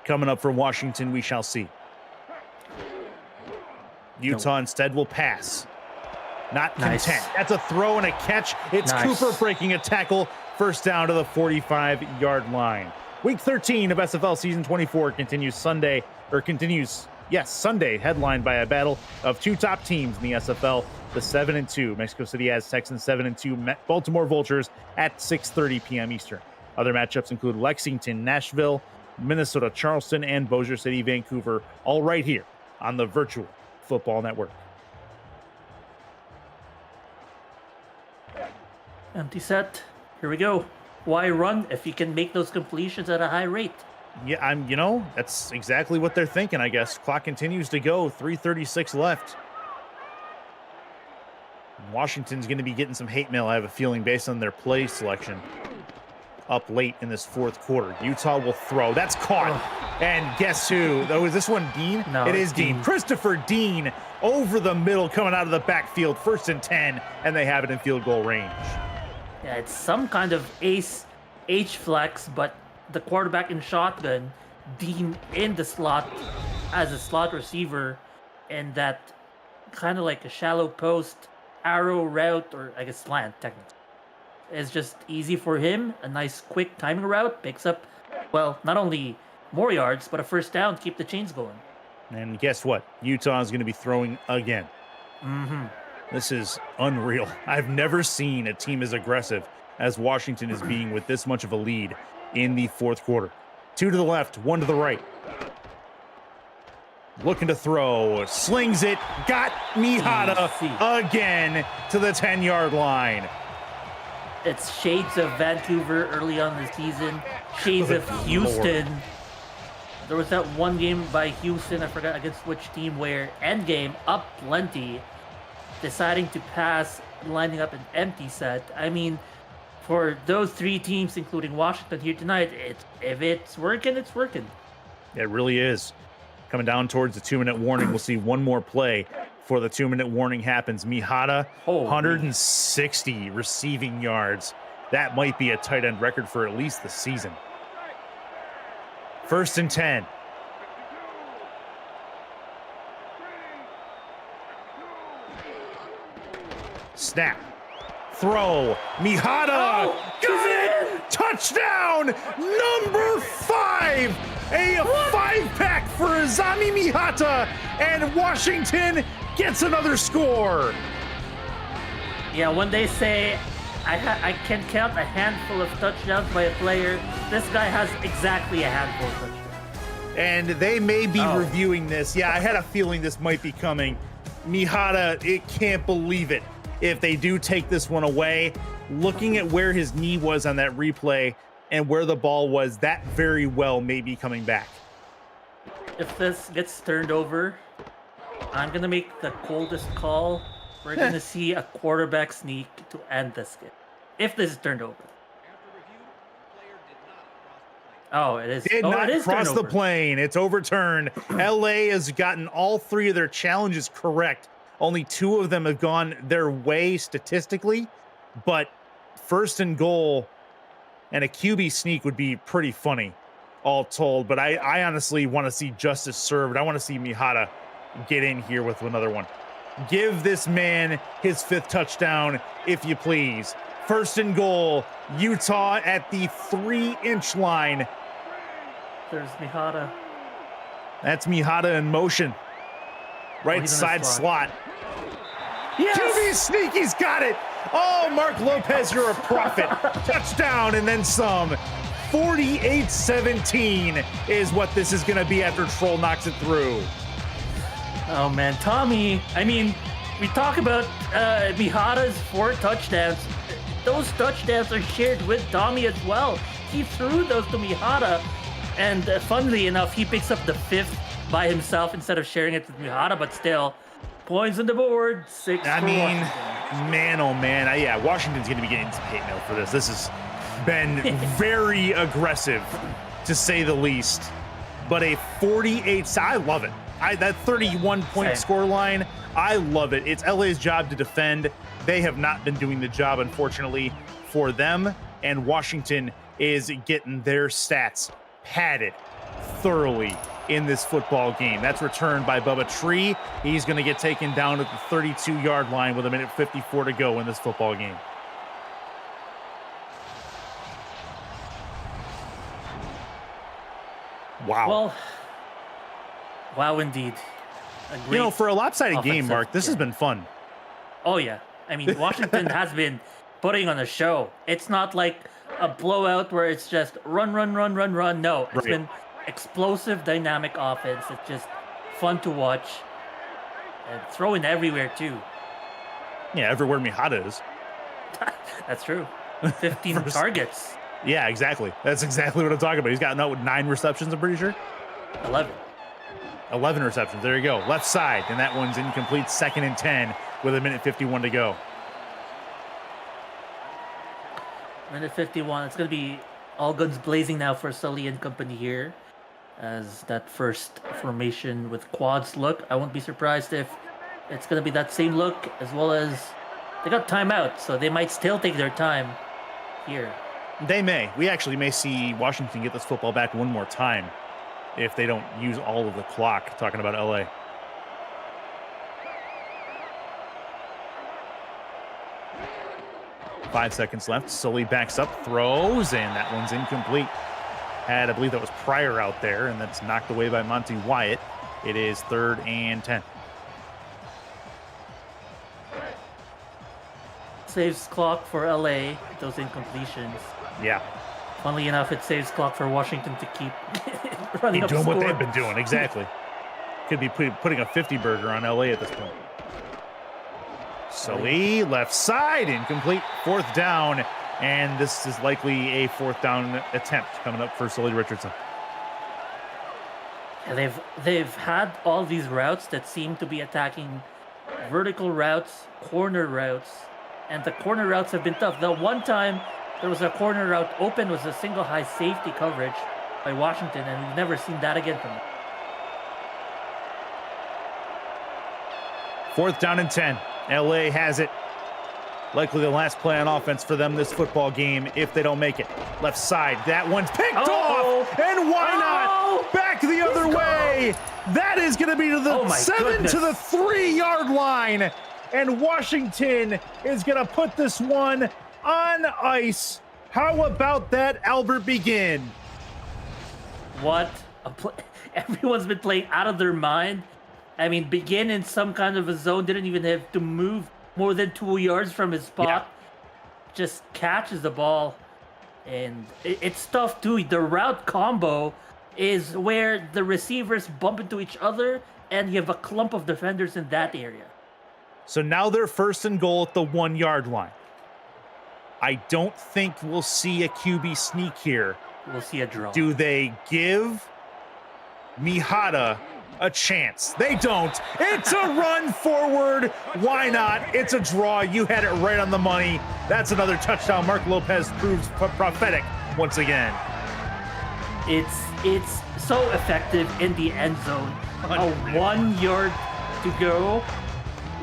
coming up for Washington. We shall see. Utah instead will pass. Not Nice. content. That's a throw and a catch. It's Nice. Cooper breaking a tackle. First down to the 45-yard line. Week 13 of SFL Season 24 continues Sunday, headlined by a battle of 2 top teams in the SFL, the 7-2 Mexico City Aztecs and 7-2 Baltimore Vultures at 6:30 p.m. Eastern. Other matchups include Lexington, Nashville, Minnesota, Charleston, and Bossier City, Vancouver, all right here on the Virtual Football Network. Empty set. Here we go. Why run if you can make those completions at a high rate? Yeah, that's exactly what they're thinking, I guess. Clock continues to go, 3:36 left. Washington's going to be getting some hate mail, I have a feeling, based on their play selection up late in this fourth quarter. Utah will throw. That's caught. And guess who? Oh, is this one Dean? No, it is it's Dean. Dean. Christopher Dean over the middle, coming out of the backfield, 1st and 10, and they have it in field goal range. Yeah, it's some kind of ace H-flex, but the quarterback in shotgun, Dean in the slot as a slot receiver, and that kind of like a shallow post arrow route, or I guess slant technically. It's just easy for him. A nice quick timing route, picks up, well, not only more yards, but a first down to keep the chains going. And guess what? Utah is going to be throwing again. This is unreal. I've never seen a team as aggressive as Washington is being with this much of a lead in the fourth quarter. 2 to the left, 1 to the right. Looking to throw, slings it, got Mihata again to the 10-yard line. It's shades of Vancouver early on this season, shades of Houston. There was that one game by Houston, I forgot against which team, where endgame up plenty, deciding to pass, lining up an empty set. I mean, for those 3 teams, including Washington here tonight, if it's working, it's working. It really is. Coming down towards the 2-minute warning, we'll see one more play before the 2-minute warning happens. Mihata, Holy. 160 receiving yards. That might be a tight end record for at least the season. 1st and 10. Snap. Throw. Mihata. Oh, Got it. Touchdown. Number 5. A 5-pack for Azami Mihata. And Washington gets another score. Yeah, when they say I can count a handful of touchdowns by a player, this guy has exactly a handful of touchdowns. And they may be Oh. reviewing this. Yeah, I had a feeling this might be coming. Mihata, it can't believe it. If they do take this one away, looking at where his knee was on that replay and where the ball was, that very well may be coming back. If this gets turned over, I'm gonna make the coldest call. We're gonna see a quarterback sneak to end this game. If this is turned over. Oh, it is. Did oh, not it is cross turned the over. plane. It's overturned. LA has gotten all 3 of their challenges correct. Only 2 of them have gone their way statistically, but 1st and goal and a QB sneak would be pretty funny, all told. But I honestly want to see justice served. I want to see Mihata get in here with another one. Give this man his 5th touchdown, if you please. 1st and goal, Utah at the 3-inch line. There's Mihata. That's Mihata in motion. Right he's in the side slot. slot. Yes! QB sneak, he's got it. Oh, Mark Lopez, you're a prophet. Touchdown and then some. 48-17 is what this is going to be after Troll knocks it through. Oh man, Tommy. I mean, we talk about Mihata's 4 touchdowns. Those touchdowns are shared with Tommy as well. He threw those to Mihata, and funnily enough, he picks up the 5th by himself instead of sharing it with Mihata. But still, points on the board. 6 I for mean, Washington. man, oh man. Yeah, Washington's going to be getting some hate mail for this. This has been very aggressive, to say the least. But a 48, I love it. That 31-point score line, I love it. It's LA's job to defend. They have not been doing the job, unfortunately, for them. And Washington is getting their stats padded thoroughly in this football game. That's returned by Bubba Tree. He's going to get taken down at the 32-yard line with 1:54 to go in this football game. Wow. Wow, indeed. For a lopsided game, Mark, this has been fun. Oh, yeah. I mean, Washington has been putting on a show. It's not like a blowout where it's just run. No, it's been explosive, dynamic offense. It's just fun to watch. And throwing everywhere, too. Yeah, everywhere Mihata is. That's true. 15 targets. Yeah, exactly. That's exactly what I'm talking about. He's got 9 receptions, I'm pretty sure. 11 receptions. There you go. Left side, and that one's incomplete. 2nd and 10 with 1:51 to go. 1:51. It's going to be all guns blazing now for Sully and company here. As that first formation with quads look. I won't be surprised if it's going to be that same look, as well as they got timeout, so they might still take their time here. They may. We actually may see Washington get this football back one more time if they don't use all of the clock, talking about LA. Five seconds left. Sully backs up, throws, and that one's incomplete. I believe that was Pryor out there, and that's knocked away by Monty Wyatt. It is 3rd and 10. Saves clock for LA, those incompletions. Yeah. Funnily enough, it saves clock for Washington to keep running up doing score. what they've been doing, exactly. Could be putting a 50 burger on LA at this point. Sully, left side, incomplete. 4th down, and this is likely a 4th down attempt coming up for Sully Richardson. Yeah, they've had all these routes that seem to be attacking vertical routes, corner routes, and the corner routes have been tough. The one time there was a corner route open was a single high safety coverage by Washington, and we've never seen that again from them. 4th down and 10. LA has it. Likely the last play on offense for them this football game if they don't make it. Left side, that one's picked off, and why not? Back the other way. That is going to be to the 7 to the 3-yard line, and Washington is going to put this one on ice. How about that, Albert Begin? What a play. Everyone's been playing out of their mind. I mean, Begin in some kind of a zone, didn't even have to move more than 2 yards from his spot. Yeah. Just catches the ball. And it's tough too. The route combo is where the receivers bump into each other, and you have a clump of defenders in that area. So now they're 1st and goal at the 1-yard line. I don't think we'll see a QB sneak here. We'll see a draw. Do they give Mihata a chance? They don't. It's a run forward. Why not? It's a draw. You had it right on the money. That's another touchdown. Mark Lopez proves prophetic once again. It's so effective in the end zone. A 1 yard to go.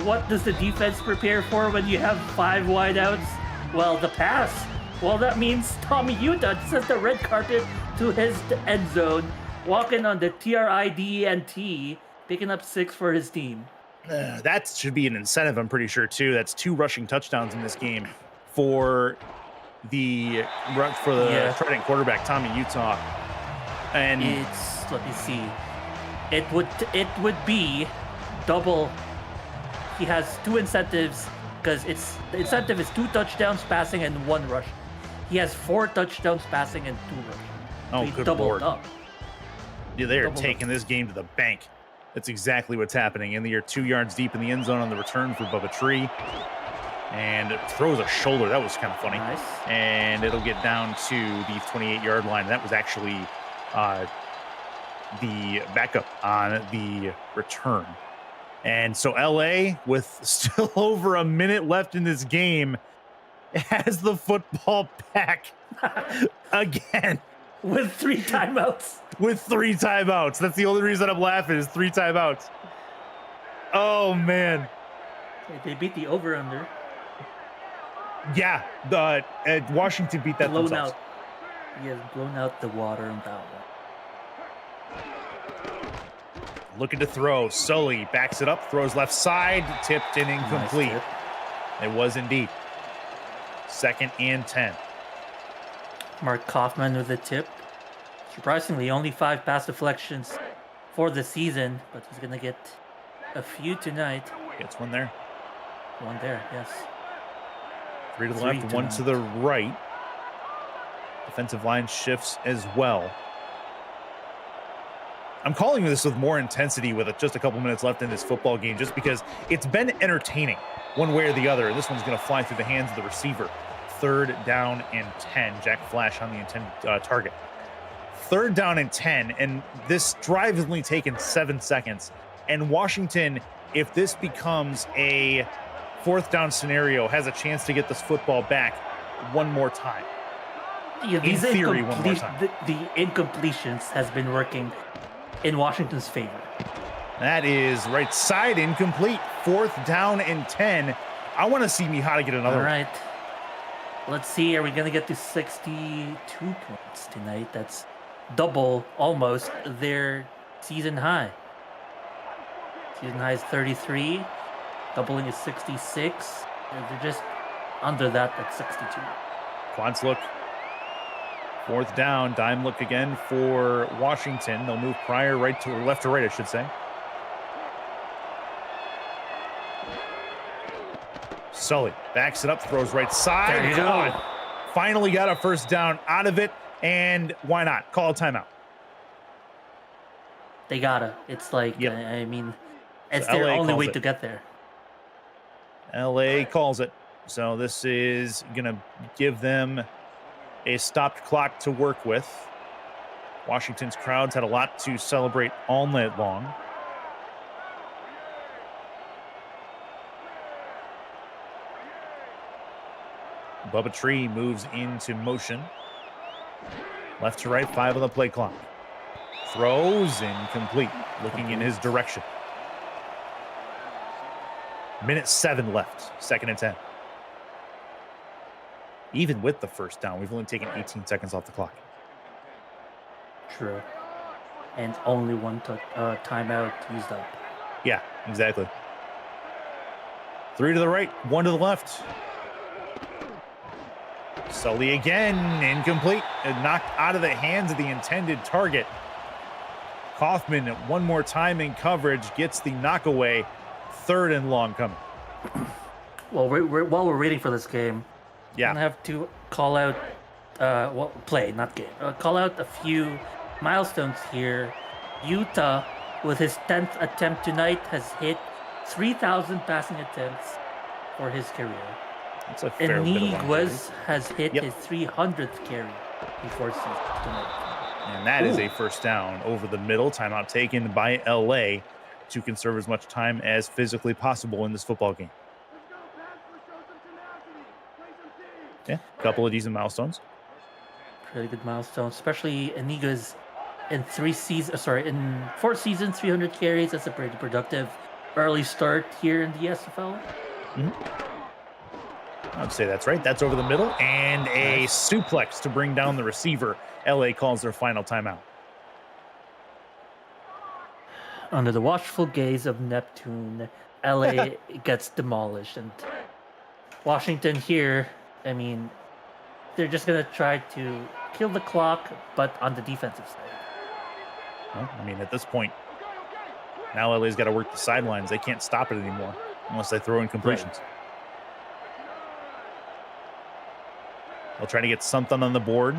What does the defense prepare for when you have 5 wideouts? Well, the pass. Well, that means Tommy Utah sends the red carpet to his end zone, walking on the TRIDENT, picking up 6 for his team. That should be an incentive, I'm pretty sure, too. That's 2 rushing touchdowns in this game for the Trident quarterback, Tommy Utah. And let me see. It would be double. He has 2 incentives because the incentive is 2 touchdowns passing and 1 rush. He has 4 touchdowns passing and 2 rushing. Oh, so good Lord. Up. Yeah, they are taking this game to the bank. That's exactly what's happening. And they are 2 yards deep in the end zone on the return for Bubba Tree. And it throws a shoulder. That was kind of funny. Nice. And it'll get down to the 28-yard line. That was actually the backup on the return. And so LA, with still over a minute left in this game, has the football back again. With 3 timeouts. with 3 timeouts. That's the only reason I'm laughing is 3 timeouts. Oh man. They beat the over/under. Yeah, Washington beat that Blown themselves. out. He has blown out the water on that one. Looking to throw. Sully backs it up, throws left side, tipped and incomplete. Nice tip. It was indeed. 2nd and 10. Mark Kaufman with the tip. Surprisingly, only 5 pass deflections for the season, but he's gonna get a few tonight. Gets one there. One there, yes. 3 to the 3 left, 1 to tonight. the right. Defensive line shifts as well. I'm calling this with more intensity with just a couple minutes left in this football game, just because it's been entertaining one way or the other. And this one's going to fly through the hands of the receiver. 3rd down and 10. Jack Flash on the intended target. 3rd down and 10. And this drive has only taken 7 seconds. And Washington, if this becomes a 4th down scenario, has a chance to get this football back one more time. Yeah, these In theory, one more the incompletions has been working in Washington's favor. That is right side incomplete. 4th down and 10. I want to see Mihata get another All one. right. Let's see. Are we going to get to 62 points tonight? That's double, almost, their season high. Season high is 33. Doubling is 66. They're just under that at 62. Quads look. 4th down. Dime look again for Washington. They'll move Pryor right to left to right, I should say. Sully backs it up, throws right side. There you go. Caught. Finally got a 1st down out of it. And why not? Call a timeout. They gotta. It's like, Yep. I mean, it's So their LA only calls way it. to get there. LA calls it. So this is going to give them a stopped clock to work with. Washington's crowds had a lot to celebrate all night long. Bubba Tree moves into motion. Left to right, 5 on the play clock. Throws incomplete, looking in his direction. Minute 7 left, 2nd and 10. Even with the 1st down, we've only taken 18 seconds off the clock. True. And only one timeout used up. Yeah, exactly. 3 to the right, 1 to the left. Sully again, incomplete. Knocked out of the hands of the intended target. Kaufman, one more time in coverage, gets the knockaway. 3rd and long coming. Well, while we're waiting for this game, Yeah. I have to call out, call out a few milestones here. Utah, with his 10th attempt tonight, has hit 3,000 passing attempts for his career. That's a fair bit of Iniguez has hit Yep. his 300th carry before season tonight. And that is a 1st down over the middle. Timeout taken by LA to conserve as much time as physically possible in this football game. Yeah, a couple of decent milestones. Really good milestone, especially Iniguez in 4 seasons, 300 carries. That's a pretty productive early start here in the SFL. I'd say that's right. That's over the middle. And a suplex to bring down the receiver. LA calls their final timeout. Under the watchful gaze of Neptune, LA gets demolished. And Washington here, I mean, they're just going to try to kill the clock, but on the defensive side. Well, I mean, at this point, now LA's got to work the sidelines. They can't stop it anymore unless they throw in completions. They'll try to get something on the board.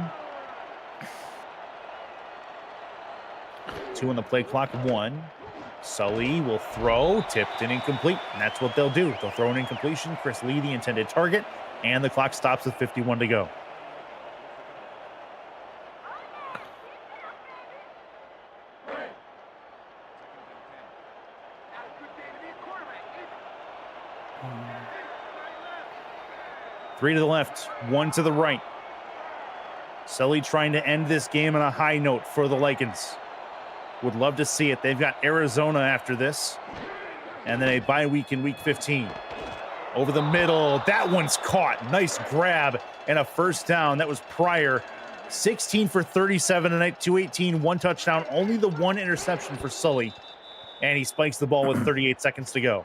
2 on the play clock, 1. Sully will throw, tipped and incomplete. And that's what they'll do. They'll throw an incompletion. Chris Lee, the intended target. And the clock stops with 51 to go. Three to the left, 1 to the right. Sully trying to end this game on a high note for the Lycans. Would love to see it. They've got Arizona after this, and then a bye week in week 15. Over the middle, that one's caught. Nice grab and a first down. That was Pryor. 16 for 37 tonight, 218, 1 touchdown, only the 1 interception for Sully. And he spikes the ball with 38 seconds to go.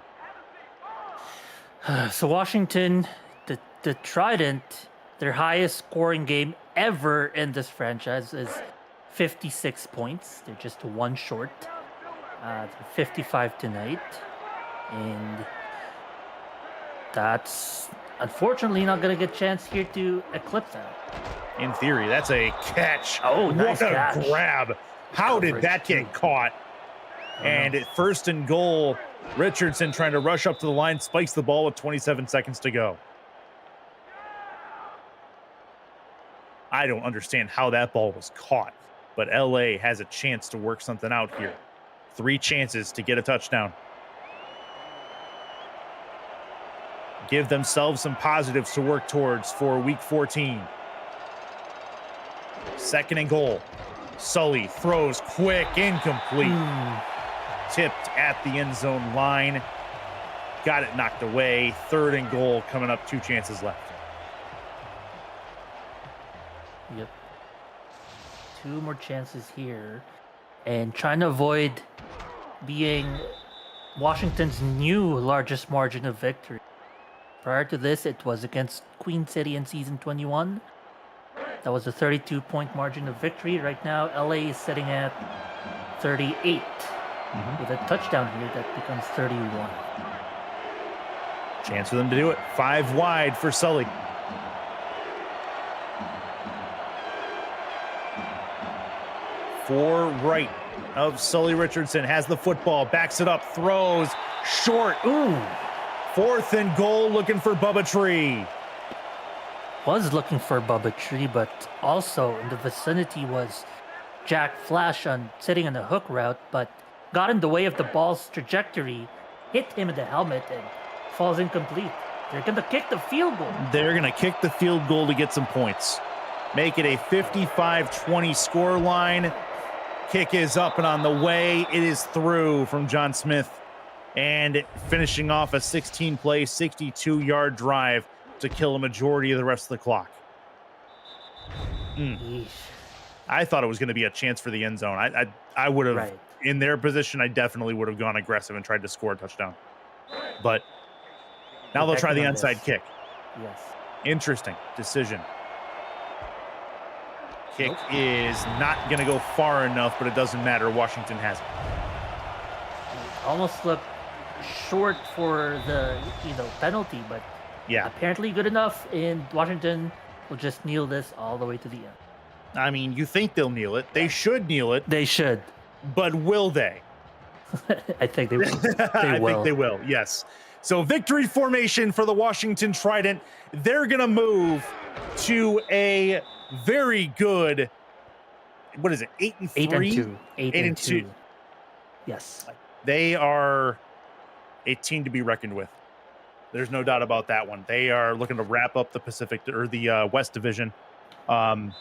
So Washington, the Trident, their highest scoring game ever in this franchise is 56 points. They're just 1 short. They're 55 tonight. And that's unfortunately not going to get a chance here to eclipse that. In theory, that's a catch. Oh, nice what a catch. Grab. How did that get caught? And at 1st and goal, Richardson trying to rush up to the line, spikes the ball with 27 seconds to go. I don't understand how that ball was caught, but LA has a chance to work something out here. 3 chances to get a touchdown. Give themselves some positives to work towards for week 14. 2nd and goal. Sully throws quick, incomplete. Tipped at the end zone line. Got it knocked away. 3rd and goal coming up, 2 chances left. Yep. 2 more chances here. And trying to avoid being Washington's new largest margin of victory. Prior to this, it was against Queen City in season 21. That was a 32-point margin of victory. Right now, LA is sitting at 38. With a touchdown here, that becomes 31. Chance for them to do it. 5 wide for Sully. Four right of Sully Richardson. Has the football, backs it up, throws, short. Ooh. 4th and goal, looking for Bubba Tree. Was looking for Bubba Tree, but also in the vicinity was Jack Flash sitting on the hook route, but got in the way of the ball's trajectory, hit him in the helmet, and falls incomplete. They're going to kick the field goal. They're going to kick the field goal to get some points. Make it a 55-20 score line. Kick is up and on the way. It is through from John Smith. And finishing off a 16-play, 62-yard drive to kill a majority of the rest of the clock. Yeesh. I thought it was going to be a chance for the end zone. I would have, Right. in their position, I definitely would have gone aggressive and tried to score a touchdown. But now they'll try the onside kick. Yes. Interesting decision. Kick is not going to go far enough, but it doesn't matter. Washington has it. Almost looked short for the penalty, but Yeah. apparently good enough, and Washington will just kneel this all the way to the end. I mean, you think they'll kneel it. They should kneel it, They should. but will they? I think they will. I think they will, yes. So victory formation for the Washington Trident. They're going to move to a very good, what is it, 8-3? 8-2. 8-2. Yes. They are a team to be reckoned with. There's no doubt about that one. They are looking to wrap up the Pacific or the West Division. And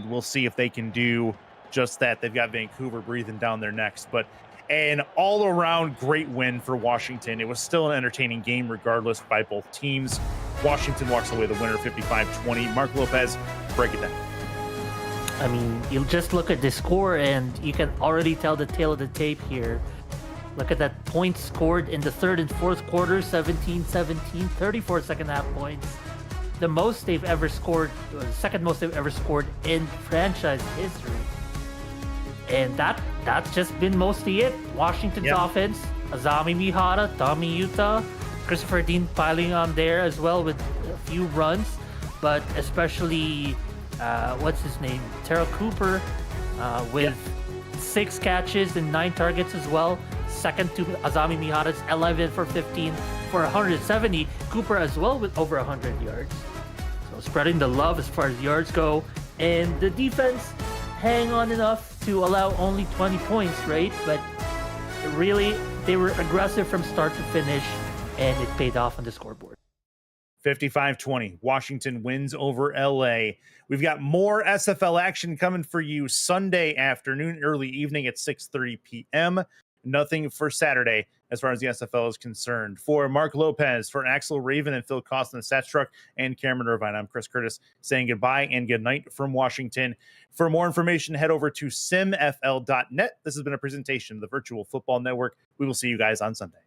we'll see if they can do just that. They've got Vancouver breathing down their necks, but an all-around great win for Washington. It was still an entertaining game regardless by both teams. Washington walks away the winner 55-20. Mark Lopez, break it down. I mean, you just look at the score and you can already tell the tale of the tape here. Look at that points scored in the 3rd and 4th quarter, 17-17, 34 second half points. The most they've ever scored, the second most they've ever scored in franchise history. And that's just been mostly it. Washington's offense, Azami Mihara, Tommy Utah, Christopher Dean piling on there as well with a few runs, but especially what's his name, Terrell Cooper, with 6 catches and 9 targets as well. Second to Azami Mihara's 11 for 15 for 170. Cooper as well with over 100 yards. So spreading the love as far as yards go. And the defense hang on enough to allow only 20 points, right? But really, they were aggressive from start to finish, and it paid off on the scoreboard. 55-20. Washington wins over LA. We've got more SFL action coming for you Sunday afternoon, early evening at 6:30 p.m. Nothing for Saturday as far as the SFL is concerned. For Mark Lopez, for Axel Raven and Phil Costin, the Stats Truck, and Cameron Irvine, I'm Chris Curtis saying goodbye and good night from Washington. For more information, head over to simfl.net. This has been a presentation of the Virtual Football Network. We will see you guys on Sunday.